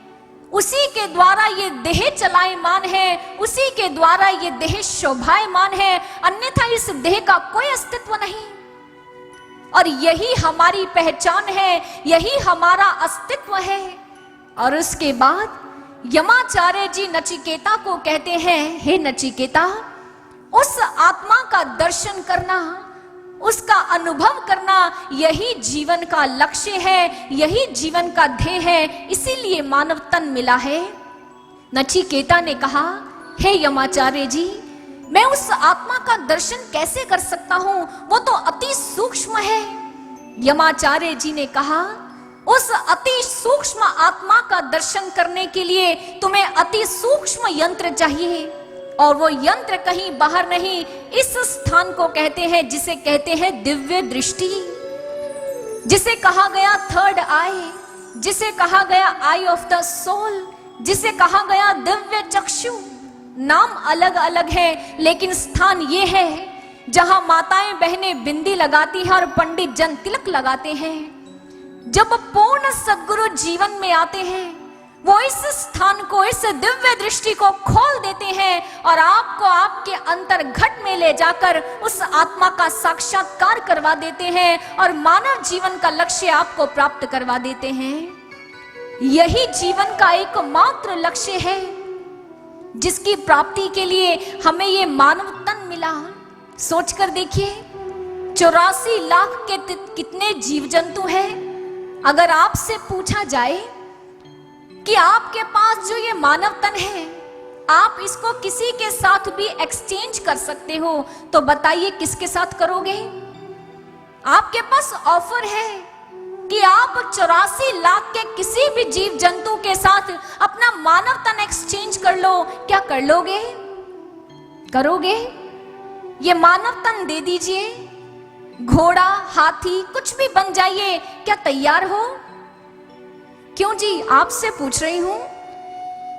उसी के द्वारा ये देह चलायमान है, उसी के द्वारा ये देह शोभायमान है, अन्यथा इस देह का कोई अस्तित्व नहीं। और यही हमारी पहचान है, यही हमारा अस्तित्व है। और उसके बाद यमाचार्य जी नचिकेता को कहते हैं, हे नचिकेता, उस आत्मा का दर्शन करना, उसका अनुभव करना, यही जीवन का लक्ष्य है, यही जीवन का ध्येय है। इसीलिए मानव तन मिला है। नचिकेता ने कहा, हे यमाचार्य जी, मैं उस आत्मा का दर्शन कैसे कर सकता हूं? वो तो अति सूक्ष्म है। यमाचार्य जी ने कहा, उस अति सूक्ष्म आत्मा का दर्शन करने के लिए तुम्हें अति सूक्ष्म यंत्र चाहिए। और वो यंत्र कहीं बाहर नहीं, इस स्थान को कहते हैं, जिसे कहते हैं दिव्य दृष्टि, जिसे कहा गया थर्ड आई, जिसे कहा गया आई ऑफ द सोल, जिसे कहा गया दिव्य चक्षु। नाम अलग अलग है, लेकिन स्थान ये है जहां माताएं बहनें बिंदी लगाती हैं और पंडित जन तिलक लगाते हैं। जब पूर्ण सद्गुरु जीवन में आते हैं, वो इस स्थान को, इस दिव्य दृष्टि को खोल देते हैं और आपको आपके अंतर घट में ले जाकर उस आत्मा का साक्षात्कार करवा देते हैं और मानव जीवन का लक्ष्य आपको प्राप्त करवा देते हैं। यही जीवन का एकमात्र लक्ष्य है, जिसकी प्राप्ति के लिए हमें ये मानव तन मिला। सोचकर देखिए, 84 लाख के कितने जीव जंतु हैं। अगर आपसे पूछा जाए कि आपके पास जो ये मानव तन है, आप इसको किसी के साथ भी एक्सचेंज कर सकते हो, तो बताइए किसके साथ करोगे? आपके पास ऑफर है कि आप 84 लाख के किसी भी जीव जंतु के साथ अपना मानव तन एक्सचेंज कर लो। क्या कर लोगे? करोगे? ये मानव तन दे दीजिए, घोड़ा, हाथी, कुछ भी बन जाइए, क्या तैयार हो? क्यों जी, आपसे पूछ रही हूं।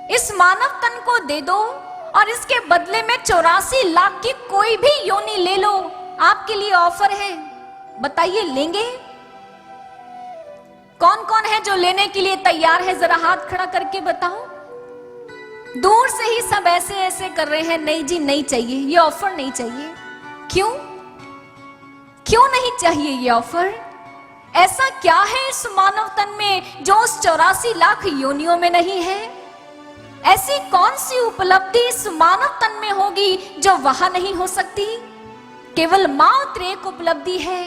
इस मानव तन को दे दो और इसके बदले में 84 लाख की कोई भी योनि ले लो। आपके लिए ऑफर है, बताइए लेंगे? कौन कौन है जो लेने के लिए तैयार है? जरा हाथ खड़ा करके बताओ। दूर से ही सब ऐसे ऐसे कर रहे हैं, नहीं जी नहीं चाहिए, ये ऑफर नहीं चाहिए। क्यों? क्यों नहीं चाहिए ये ऑफर? ऐसा क्या है इस मानव तन में जो उस 84 लाख योनियों में नहीं है? ऐसी कौन सी उपलब्धि इस मानव तन में होगी जो वहां नहीं हो सकती? केवल मात्र एक उपलब्धि है,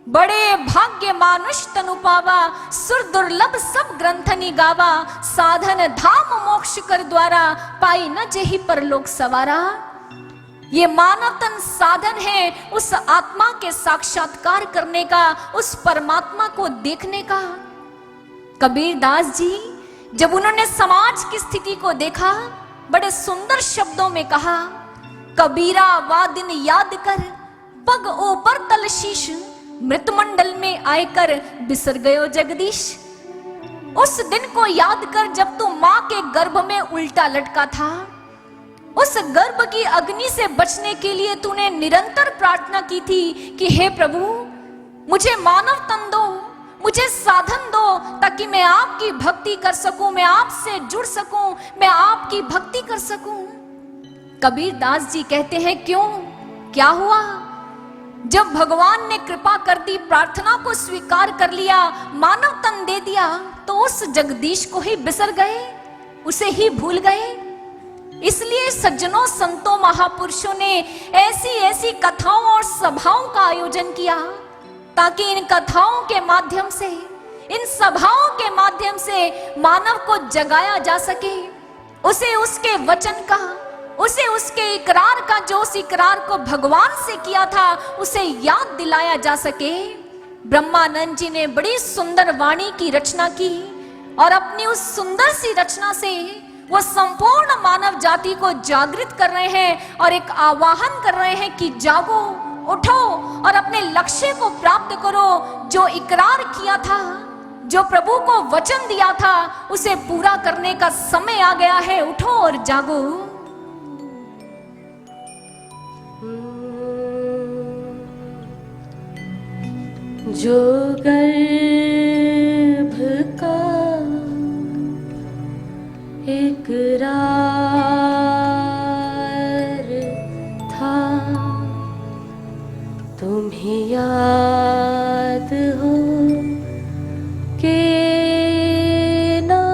बड़े भाग्य मानुष तनु पावा, सुर दुर्लभ सब ग्रंथनि गावा, साधन धाम मोक्ष कर द्वारा, पाई न जेहि परलोक सवारा। ये मानव तन साधन है उस आत्मा के साक्षात्कार करने का, उस परमात्मा को देखने का। कबीर दास जी जब उन्होंने समाज की स्थिति को देखा, बड़े सुंदर शब्दों में कहा, कबीरा वा दिन याद कर, पग ऊपर तल शीश, मृत मंडल में आयकर बिसर गयो जगदीश। उस दिन को याद कर जब तू मां के गर्भ में उल्टा लटका था। उस गर्भ की अग्नि से बचने के लिए तूने निरंतर प्रार्थना की थी कि हे प्रभु, मुझे मानव तन दो, मुझे साधन दो, ताकि मैं आपकी भक्ति कर सकूं, मैं आपसे जुड़ सकूं, मैं आपकी भक्ति कर सकूं। कबीर दास जी कहते हैं क्यों, क्या हुआ? जब भगवान ने कृपा कर दी, प्रार्थना को स्वीकार कर लिया, मानव तन दे दिया, तो उस जगदीश को ही बिसर गए, उसे ही भूल गए। इसलिए सज्जनों, संतों, महापुरुषों ने ऐसी ऐसी कथाओं और सभाओं का आयोजन किया, ताकि इन कथाओं के माध्यम से, इन सभाओं के माध्यम से मानव को जगाया जा सके, उसे उसके वचन का, उसे उसके इकरार का, जो उस इकरार को भगवान से किया था, उसे याद दिलाया जा सके। ब्रह्मानंद जी ने बड़ी सुंदर वाणी की रचना की, और अपनी उस सुंदर सी रचना से वो संपूर्ण मानव जाति को जागृत कर रहे हैं और एक आह्वान कर रहे हैं कि जागो, उठो और अपने लक्ष्य को प्राप्त करो। जो इकरार किया था, जो प्रभु को वचन दिया था, उसे पूरा करने का समय आ गया है। उठो और जागो। जो गर्भ का इकरार था, तुम्हें याद हो के ना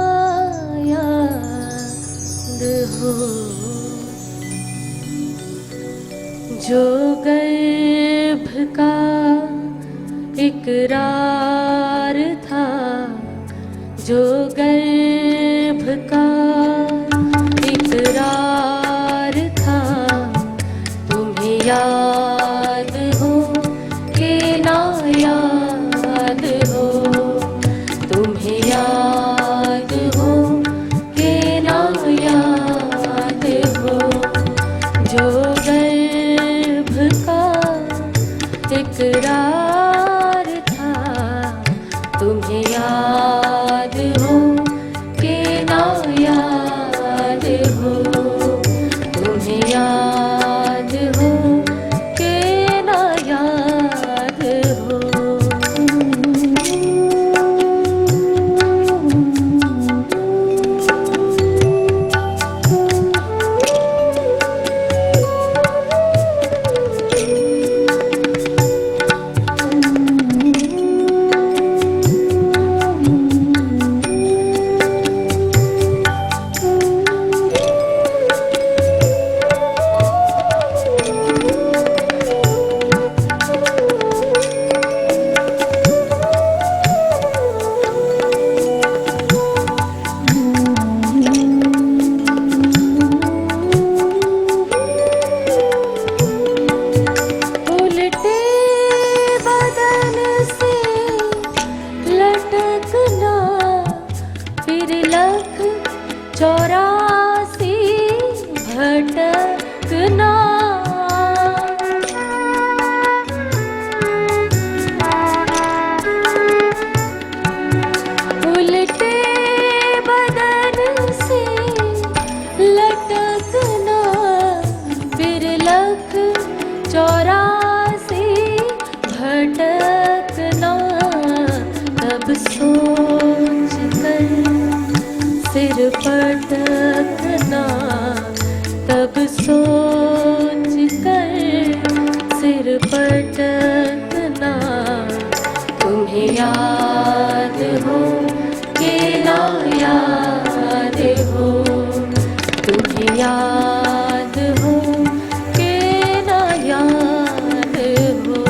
याद हो। जो गर्भ का इकरार था, जो गर्भ का इकरार था, तुम्हें याद हो कि ना याद हो, तुम्हें याद हो कि ना याद हो। जो गर्भ का इकरार था, तुम्हें याद हो कि ना याद हो, तुम्हें याद हो कि ना याद हो। भटकना उल्टे बदन से लटकना, फिर लख 84 भटकना। तब सोच कर सिर पटकना, तब सोच कर सिर पटकना। तुम्हें याद हो कि ना याद हो, तुम्हें याद हो कि ना याद हो।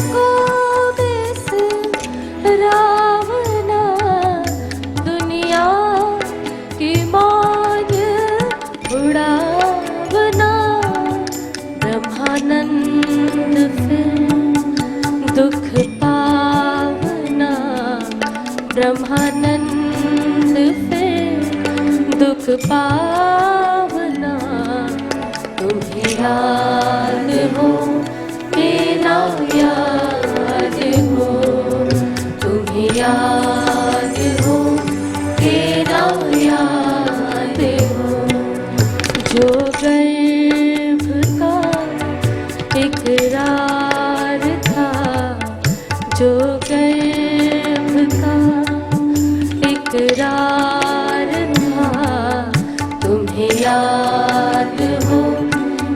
को बेस रावना, दुनिया की मौज उड़ावना, ब्रह्मानंद फिर दुख पावना, ब्रह्मानंद फिर दुख पावना। तुम्हें याद हो के ना याद हो, तुम्हें याद हो के ना याद हो, जो गर्भ का इकरार था, जो गर्भ का इकरार था, तुम्हें याद हो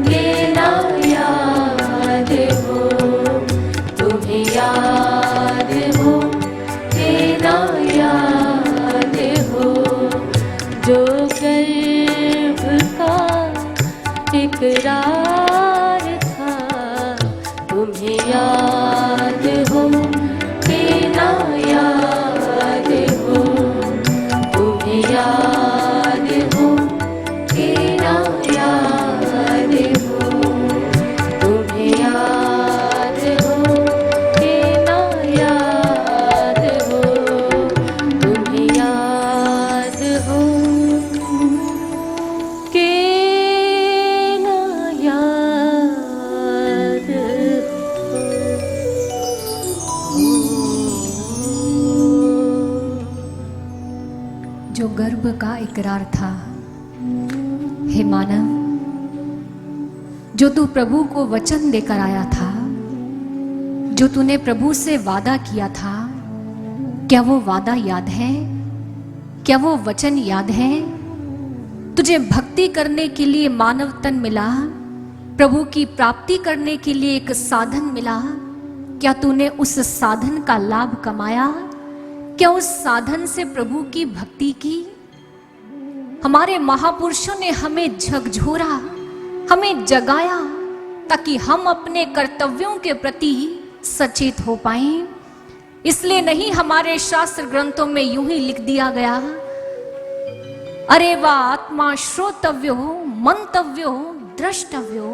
के ना याद हो, तुम्हें याद हो के ना याद हो, जो गर्भ का इकरार था, तुम्हें याद हो के ना याद हो, तुम्हें याद हो के ना याद हो, तुम्हें याद हो के ना याद हो, तुम्हें याद हो के ना याद हो। जो गर्भ का इकरार था, हे मानव, जो तू प्रभु को वचन देकर आया था, जो तूने प्रभु से वादा किया था, क्या वो वादा याद है? क्या वो वचन याद है? तुझे भक्ति करने के लिए मानव तन मिला, प्रभु की प्राप्ति करने के लिए एक साधन मिला। क्या तूने उस साधन का लाभ कमाया? क्या उस साधन से प्रभु की भक्ति की? हमारे महापुरुषों ने हमें झकझोरा, हमें जगाया, ताकि हम अपने कर्तव्यों के प्रति सचेत हो पाएं। इसलिए नहीं हमारे शास्त्र ग्रंथों में यूं ही लिख दिया गया, अरे वा आत्मा श्रोतव्यो मंतव्यो द्रष्टव्यो,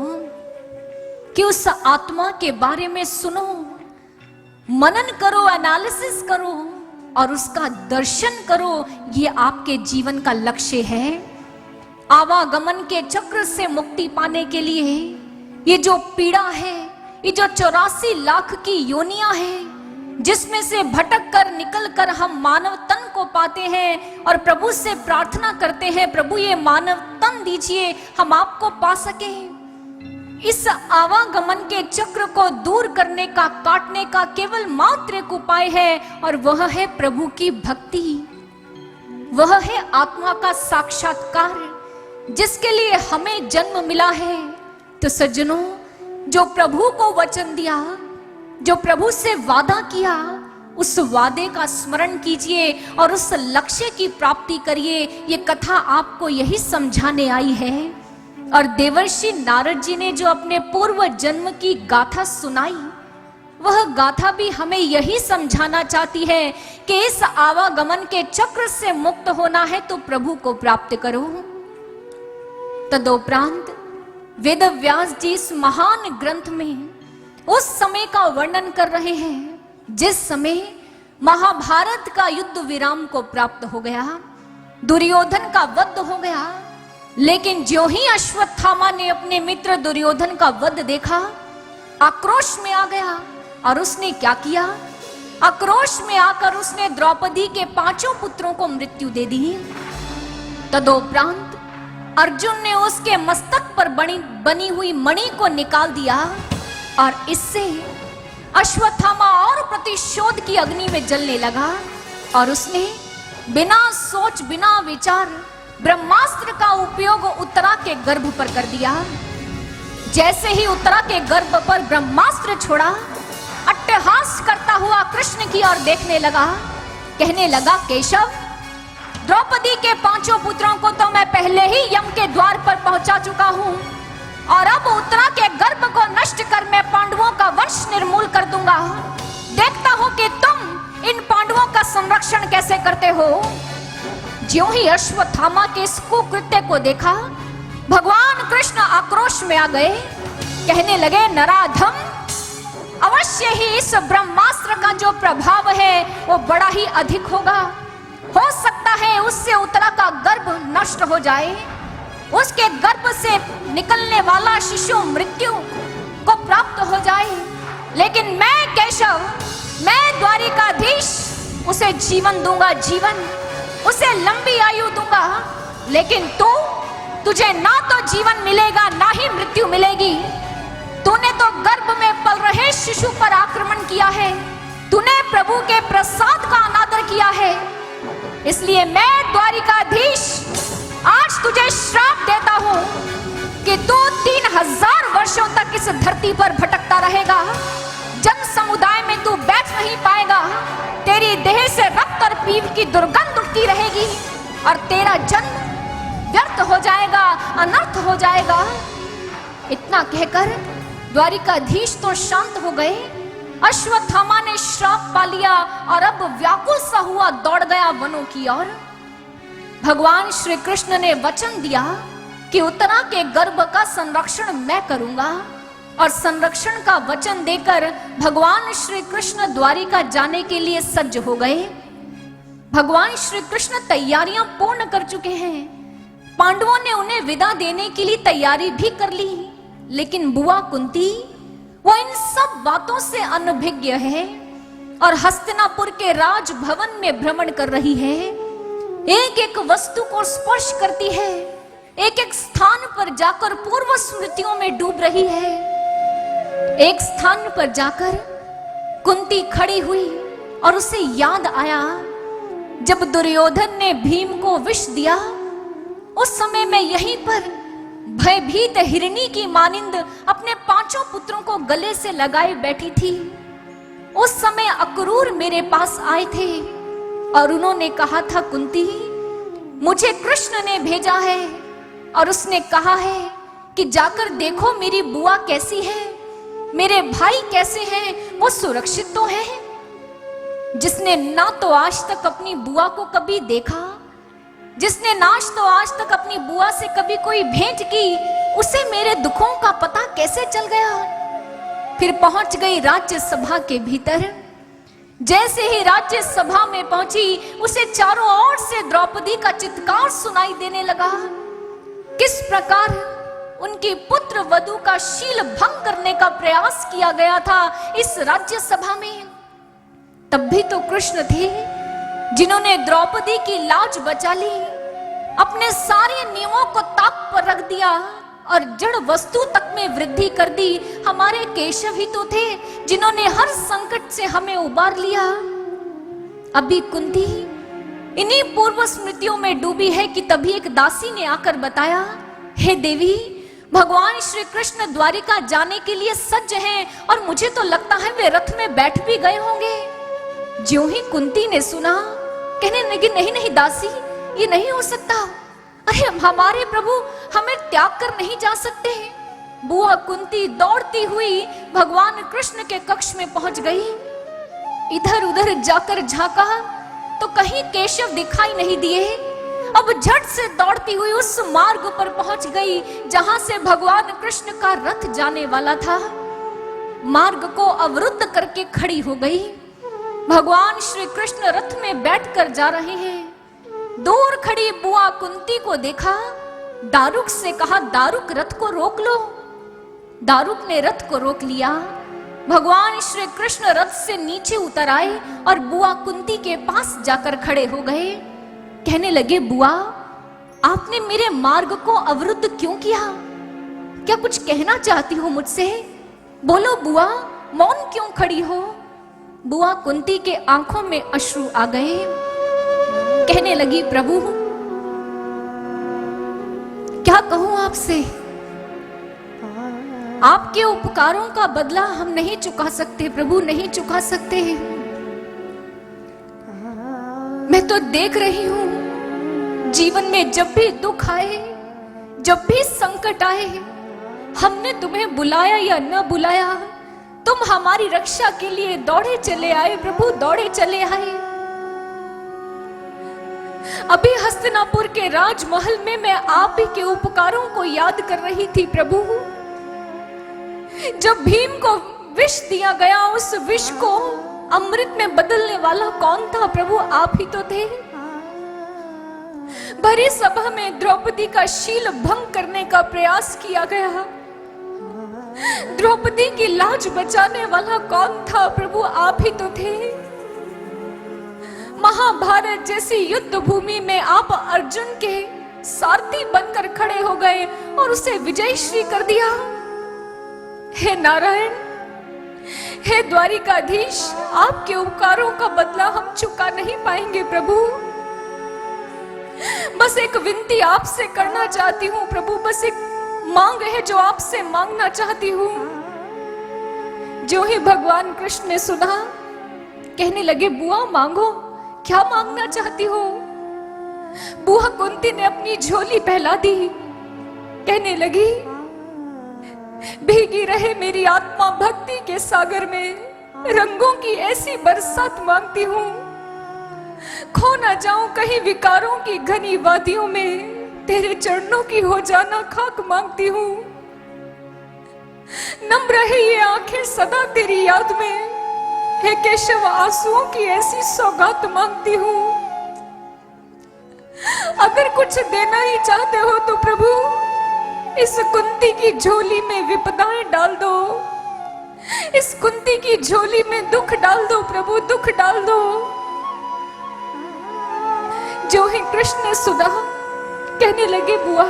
कि उस आत्मा के बारे में सुनो, मनन करो, एनालिसिस करो और उसका दर्शन करो। ये आपके जीवन का लक्ष्य है। आवागमन के चक्र से मुक्ति पाने के लिए ये जो पीड़ा है, ये जो 84 लाख की योनियां हैं, जिसमें से भटक कर निकल कर हम मानव तन को पाते हैं और प्रभु से प्रार्थना करते हैं, प्रभु ये मानव तन दीजिए, हम आपको पा सके। इस आवागमन के चक्र को दूर करने का, काटने का केवल मात्र एक उपाय है, और वह है प्रभु की भक्ति। वह है आत्मा का साक्षात्कार, जिसके लिए हमें जन्म मिला है। तो सज्जनों, जो प्रभु को वचन दिया, जो प्रभु से वादा किया, उस वादे का स्मरण कीजिए और उस लक्ष्य की प्राप्ति करिए। ये कथा आपको यही समझाने आई है। और देवर्षि नारद जी ने जो अपने पूर्व जन्म की गाथा सुनाई, वह गाथा भी हमें यही समझाना चाहती है कि इस आवागमन के चक्र से मुक्त होना है तो प्रभु को प्राप्त करो। तदोपरांत वेद व्यास जी इस महान ग्रंथ में उस समय का वर्णन कर रहे हैं जिस समय महाभारत का युद्ध विराम को प्राप्त हो गया, दुर्योधन का वध हो गया। लेकिन ज्यों ही अश्वत्थामा ने अपने मित्र दुर्योधन का वध देखा, आक्रोश में आ गया और उसने क्या किया? आक्रोश में आकर उसने द्रौपदी के 5 पुत्रों को मृत्यु दे दी। तदोपरांत अर्जुन ने उसके मस्तक पर बनी हुई मणि को निकाल दिया और इससे अश्वत्थामा और प्रतिशोध की अग्नि में जलने लगा और उसने बिना सोच बिना विचार ब्रह्मास्त्र का उपयोग उत्तरा के गर्भ पर कर दिया। जैसे ही उत्तरा के गर्भ पर ब्रह्मास्त्र छोड़ा, अट्टहास करता हुआ कृष्ण की ओर देखने लगा, कहने लगा, केशव, द्रौपदी के 5 पुत्रों को तो मैं पहले ही यम के द्वार पर पहुंचा चुका हूं और अब उत्तरा के गर्भ को नष्ट नष्ट कर मैं पांडवों का वंश निर्मूल कर दूंगा। देखता हूं कि तुम इन पांडवों का संरक्षण कैसे करते हो। ज्यों ही अश्वत्थामा के इस कुकृत्य को देखा, भगवान कृष्ण आक्रोश में आ गए। कहने लगे, नराधम, अवश्य ही इस ब्रह्मास्त्र का जो प्रभाव है वो बड़ा ही अधिक होगा। हो सकता है उससे उत्तरा का गर्भ नष्ट हो जाए, उसके गर्भ से निकलने वाला शिशु मृत्यु को प्राप्त हो जाए, लेकिन मैं केशव, मैं द्वारिकाधीश उसे जीवन दूंगा, जीवन, उसे लंबी आयु दूंगा। लेकिन तुझे ना तो जीवन मिलेगा ना ही मृत्यु मिलेगी। तूने तो गर्भ में पल रहे शिशु पर आक्रमण किया है, तूने प्रभु के प्रसाद का अनादर किया है। इसलिए मैं द्वारिकाधीश आज तुझे श्राप देता हूं कि तू 3000 वर्षों तक इस धरती पर भटकता रहेगा। जन समुदाय में तू बैठ नहीं पाएगा, तेरी देह से रक्त और पीप की दुर्गंध उठती रहेगी और तेरा जन्म व्यर्थ हो जाएगा, अनर्थ हो जाएगा। इतना कहकर द्वारिकाधीश तो शांत हो गए। अश्वत्थामा ने श्राप पा लिया और अब व्याकुल सा हुआ दौड़ गया वनों की ओर। भगवान श्री कृष्ण ने वचन दिया कि उत्तरा के गर्भ का संरक्षण मैं करूंगा, और संरक्षण का वचन देकर भगवान श्री कृष्ण द्वारिका जाने के लिए सज्ज हो गए। भगवान श्री कृष्ण तैयारियां पूर्ण कर चुके हैं। पांडवों ने उन्हें विदा देने के लिए तैयारी भी कर ली, लेकिन बुआ कुंती वो इन सब बातों से अनभिज्ञ है और हस्तिनापुर के राजभवन में भ्रमण कर रही है। एक एक वस्तु को स्पर्श करती है, एक एक स्थान पर जाकर पूर्व स्मृतियों में डूब रही है। एक स्थान पर जाकर कुंती खड़ी हुई और उसे याद आया, जब दुर्योधन ने भीम को विष दिया, उस समय मैं यहीं पर भयभीत हिरणी की मानिंद अपने 5 पुत्रों को गले से लगाए बैठी थी। उस समय अक्रूर मेरे पास आए थे और उन्होंने कहा था, कुंती, मुझे कृष्ण ने भेजा है और उसने कहा है कि जाकर देखो मेरी बुआ कैसी है, मेरे भाई कैसे हैं, वो सुरक्षित तो है। जिसने ना तो आज तक अपनी बुआ को कभी देखा, जिसने नाश तो आज तक अपनी बुआ से कभी कोई भेंट की, उसे मेरे दुखों का पता कैसे चल गया। फिर पहुंच गई राज्यसभा के भीतर। जैसे ही राज्यसभा में पहुंची, उसे चारों ओर से द्रौपदी का चित्कार सुनाई देने लगा। किस प्रकार उनकी पुत्र वधू का शील भंग करने का प्रयास किया गया था इस राज्यसभा में। तब भी तो कृष्ण थे जिन्होंने द्रौपदी की लाज बचा ली, अपने सारे नियमों को ताक पर रख दिया और जड़ वस्तु तक में वृद्धि कर दी। हमारे केशव ही तो थे जिन्होंने हर संकट से हमें उबार लिया। अभी कुंती इन्हीं पूर्व स्मृतियों में डूबी है कि तभी एक दासी ने आकर बताया, हे देवी, भगवान श्री कृष्ण द्वारिका जाने के लिए सज्ज हैं और मुझे तो लगता है वे रथ में बैठ भी गए होंगे। ज्यों ही कुंती ने सुना, कहने लगी, नहीं नहीं दासी, ये नहीं हो सकता। अरे हमारे प्रभु हमें त्याग कर नहीं जा सकते। बुआ कुंती दौड़ती हुई भगवान कृष्ण के कक्ष में पहुंच गई। इधर उधर जाकर झांका तो कहीं केशव दिखाई नहीं दिए। अब झट से दौड़ती हुई उस मार्ग पर पहुंच गई जहां से भगवान कृष्ण का रथ जाने वाला था। मार्ग को अवरुद्ध करके खड़ी हो गई। भगवान श्री कृष्ण रथ में बैठकर जा रहे हैं। दूर खड़ी बुआ कुंती को देखा, दारुक से कहा, दारुक रथ को रोक लो। दारुक ने रथ को रोक लिया। भगवान श्री कृष्ण रथ से नीचे उतर आए और बुआ कुंती के पास जाकर खड़े हो गए। कहने लगे, बुआ, आपने मेरे मार्ग को अवरुद्ध क्यों किया? क्या कुछ कहना चाहती हो मुझसे? बोलो बुआ, मौन क्यों खड़ी हो? बुआ कुंती के आंखों में अश्रु आ गए। कहने लगी, प्रभु, क्या कहूं आपसे? आपके उपकारों का बदला हम नहीं चुका सकते प्रभु, नहीं चुका सकते। मैं तो देख रही हूं जीवन में जब भी दुख आए, जब भी संकट आए, हमने तुम्हें बुलाया या न बुलाया, तुम हमारी रक्षा के लिए दौड़े चले आए प्रभु, दौड़े चले आए। अभी हस्तिनापुर के राजमहल में मैं आप ही के उपकारों को याद कर रही थी प्रभु। जब भीम को विष दिया गया, उस विष को अमृत में बदलने वाला कौन था प्रभु? आप ही तो थे। भरी सभा में द्रौपदी का शील भंग करने का प्रयास किया गया। द्रौपदी की लाज बचाने वाला कौन था प्रभु? आप ही तो थे। महाभारत जैसी युद्ध भूमि में आप अर्जुन के सारथी बनकर खड़े हो गए और उसे विजयश्री कर दिया। हे नारायण, हे द्वारिकाधीश, आपके उपकारों का बदला हम चुका नहीं पाएंगे प्रभु। बस एक विनती आपसे करना चाहती हूँ प्रभु, बस एक मांग है जो आपसे मांगना चाहती हूँ। जो ही भगवान कृष्ण ने सुना, कहने लगे बुआ मांगो, क्या मांगना चाहती हो? बुआ कुंती ने अपनी झोली फैला दी, कहने लगी भीगी रहे मेरी आत्मा भक्ति के सागर में, रंगों की ऐसी बरसात मांगती हूँ, खो ना जाऊं कहीं विकारों की घनी वादियों में, तेरे चरणों की हो जाना खाक मांगती हूँ। नम रहे ये आंखें सदा तेरी याद में, हे केशव आंसुओं की ऐसी सौगात मांगती हूँ। अगर कुछ देना ही चाहते हो तो प्रभु इस कुंती की झोली में विपदाएं डाल दो, इस कुंती की झोली में दुख डाल दो प्रभु, दुख डाल दो। जो ही कृष्ण ने सुना, कहने लगे बुआ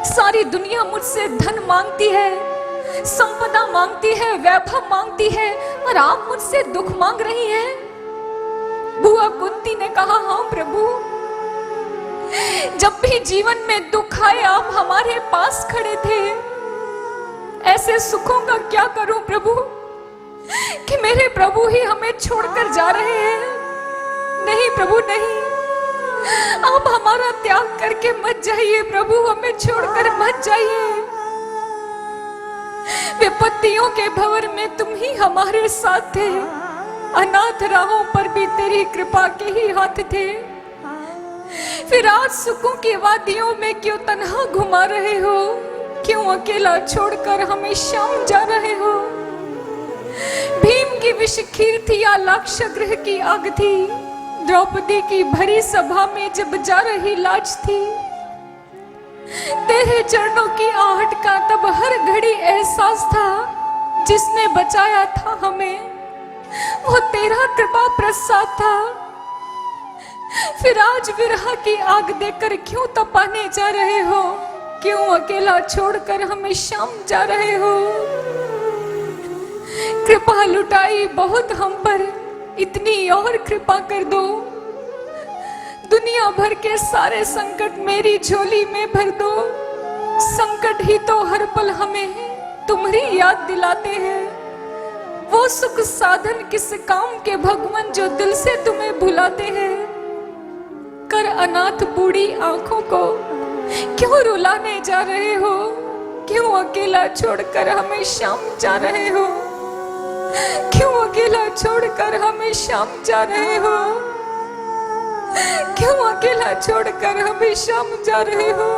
सारी दुनिया मुझसे धन मांगती है, संपदा मांगती है, वैभव मांगती है, और आप मुझसे दुख मांग रही हैं। बुआ कुंती ने कहा हाँ प्रभु, जब भी जीवन में दुख आए आप हमारे पास खड़े थे। ऐसे सुखों का क्या करूं प्रभु कि मेरे प्रभु ही हमें छोड़कर जा रहे हैं। नहीं प्रभु नहीं, आप हमारा त्याग करके मत जाइए प्रभु, हमें छोड़कर मत जाइए। विपत्तियों के भंवर में तुम ही हमारे साथ थे, अनाथ राहों पर भी तेरी कृपा के ही हाथ थे। फिर आज सुखों की वादियों में क्यों तन्हा घुमा रहे हो? क्यों अकेला छोड़कर हमें शाम जा रहे हो? भीम की विष खीर थी या लाक्षागृह की आग थी? द्रौपदी की भरी सभा में जब जा रही लाज थी? तेरे चरणों की आहट का तब हर घड़ी एहसास था। जिसने बचाया था हमें वो तेरा कृपा प्रसाद था। फिर आज विरह की आग देकर क्यों तपाने जा रहे हो? क्यों अकेला छोड़कर हमें शाम जा रहे हो? कृपा लुटाई बहुत हम पर, इतनी और कृपा कर दो। दुनिया भर के सारे संकट मेरी झोली में भर दो। संकट ही तो हर पल हमें तुम्हारी याद दिलाते हैं। वो सुख साधन किस काम के भगवान जो दिल से तुम्हें भुलाते हैं। कर अनाथ बूढ़ी आंखों को क्यों रुलाने जा रहे हो? क्यों अकेला छोड़कर हमें शाम जा रहे हो? क्यों अकेला छोड़कर हमें शाम जा रहे हो? क्यों अकेला छोड़कर हमें शाम जा रहे हो?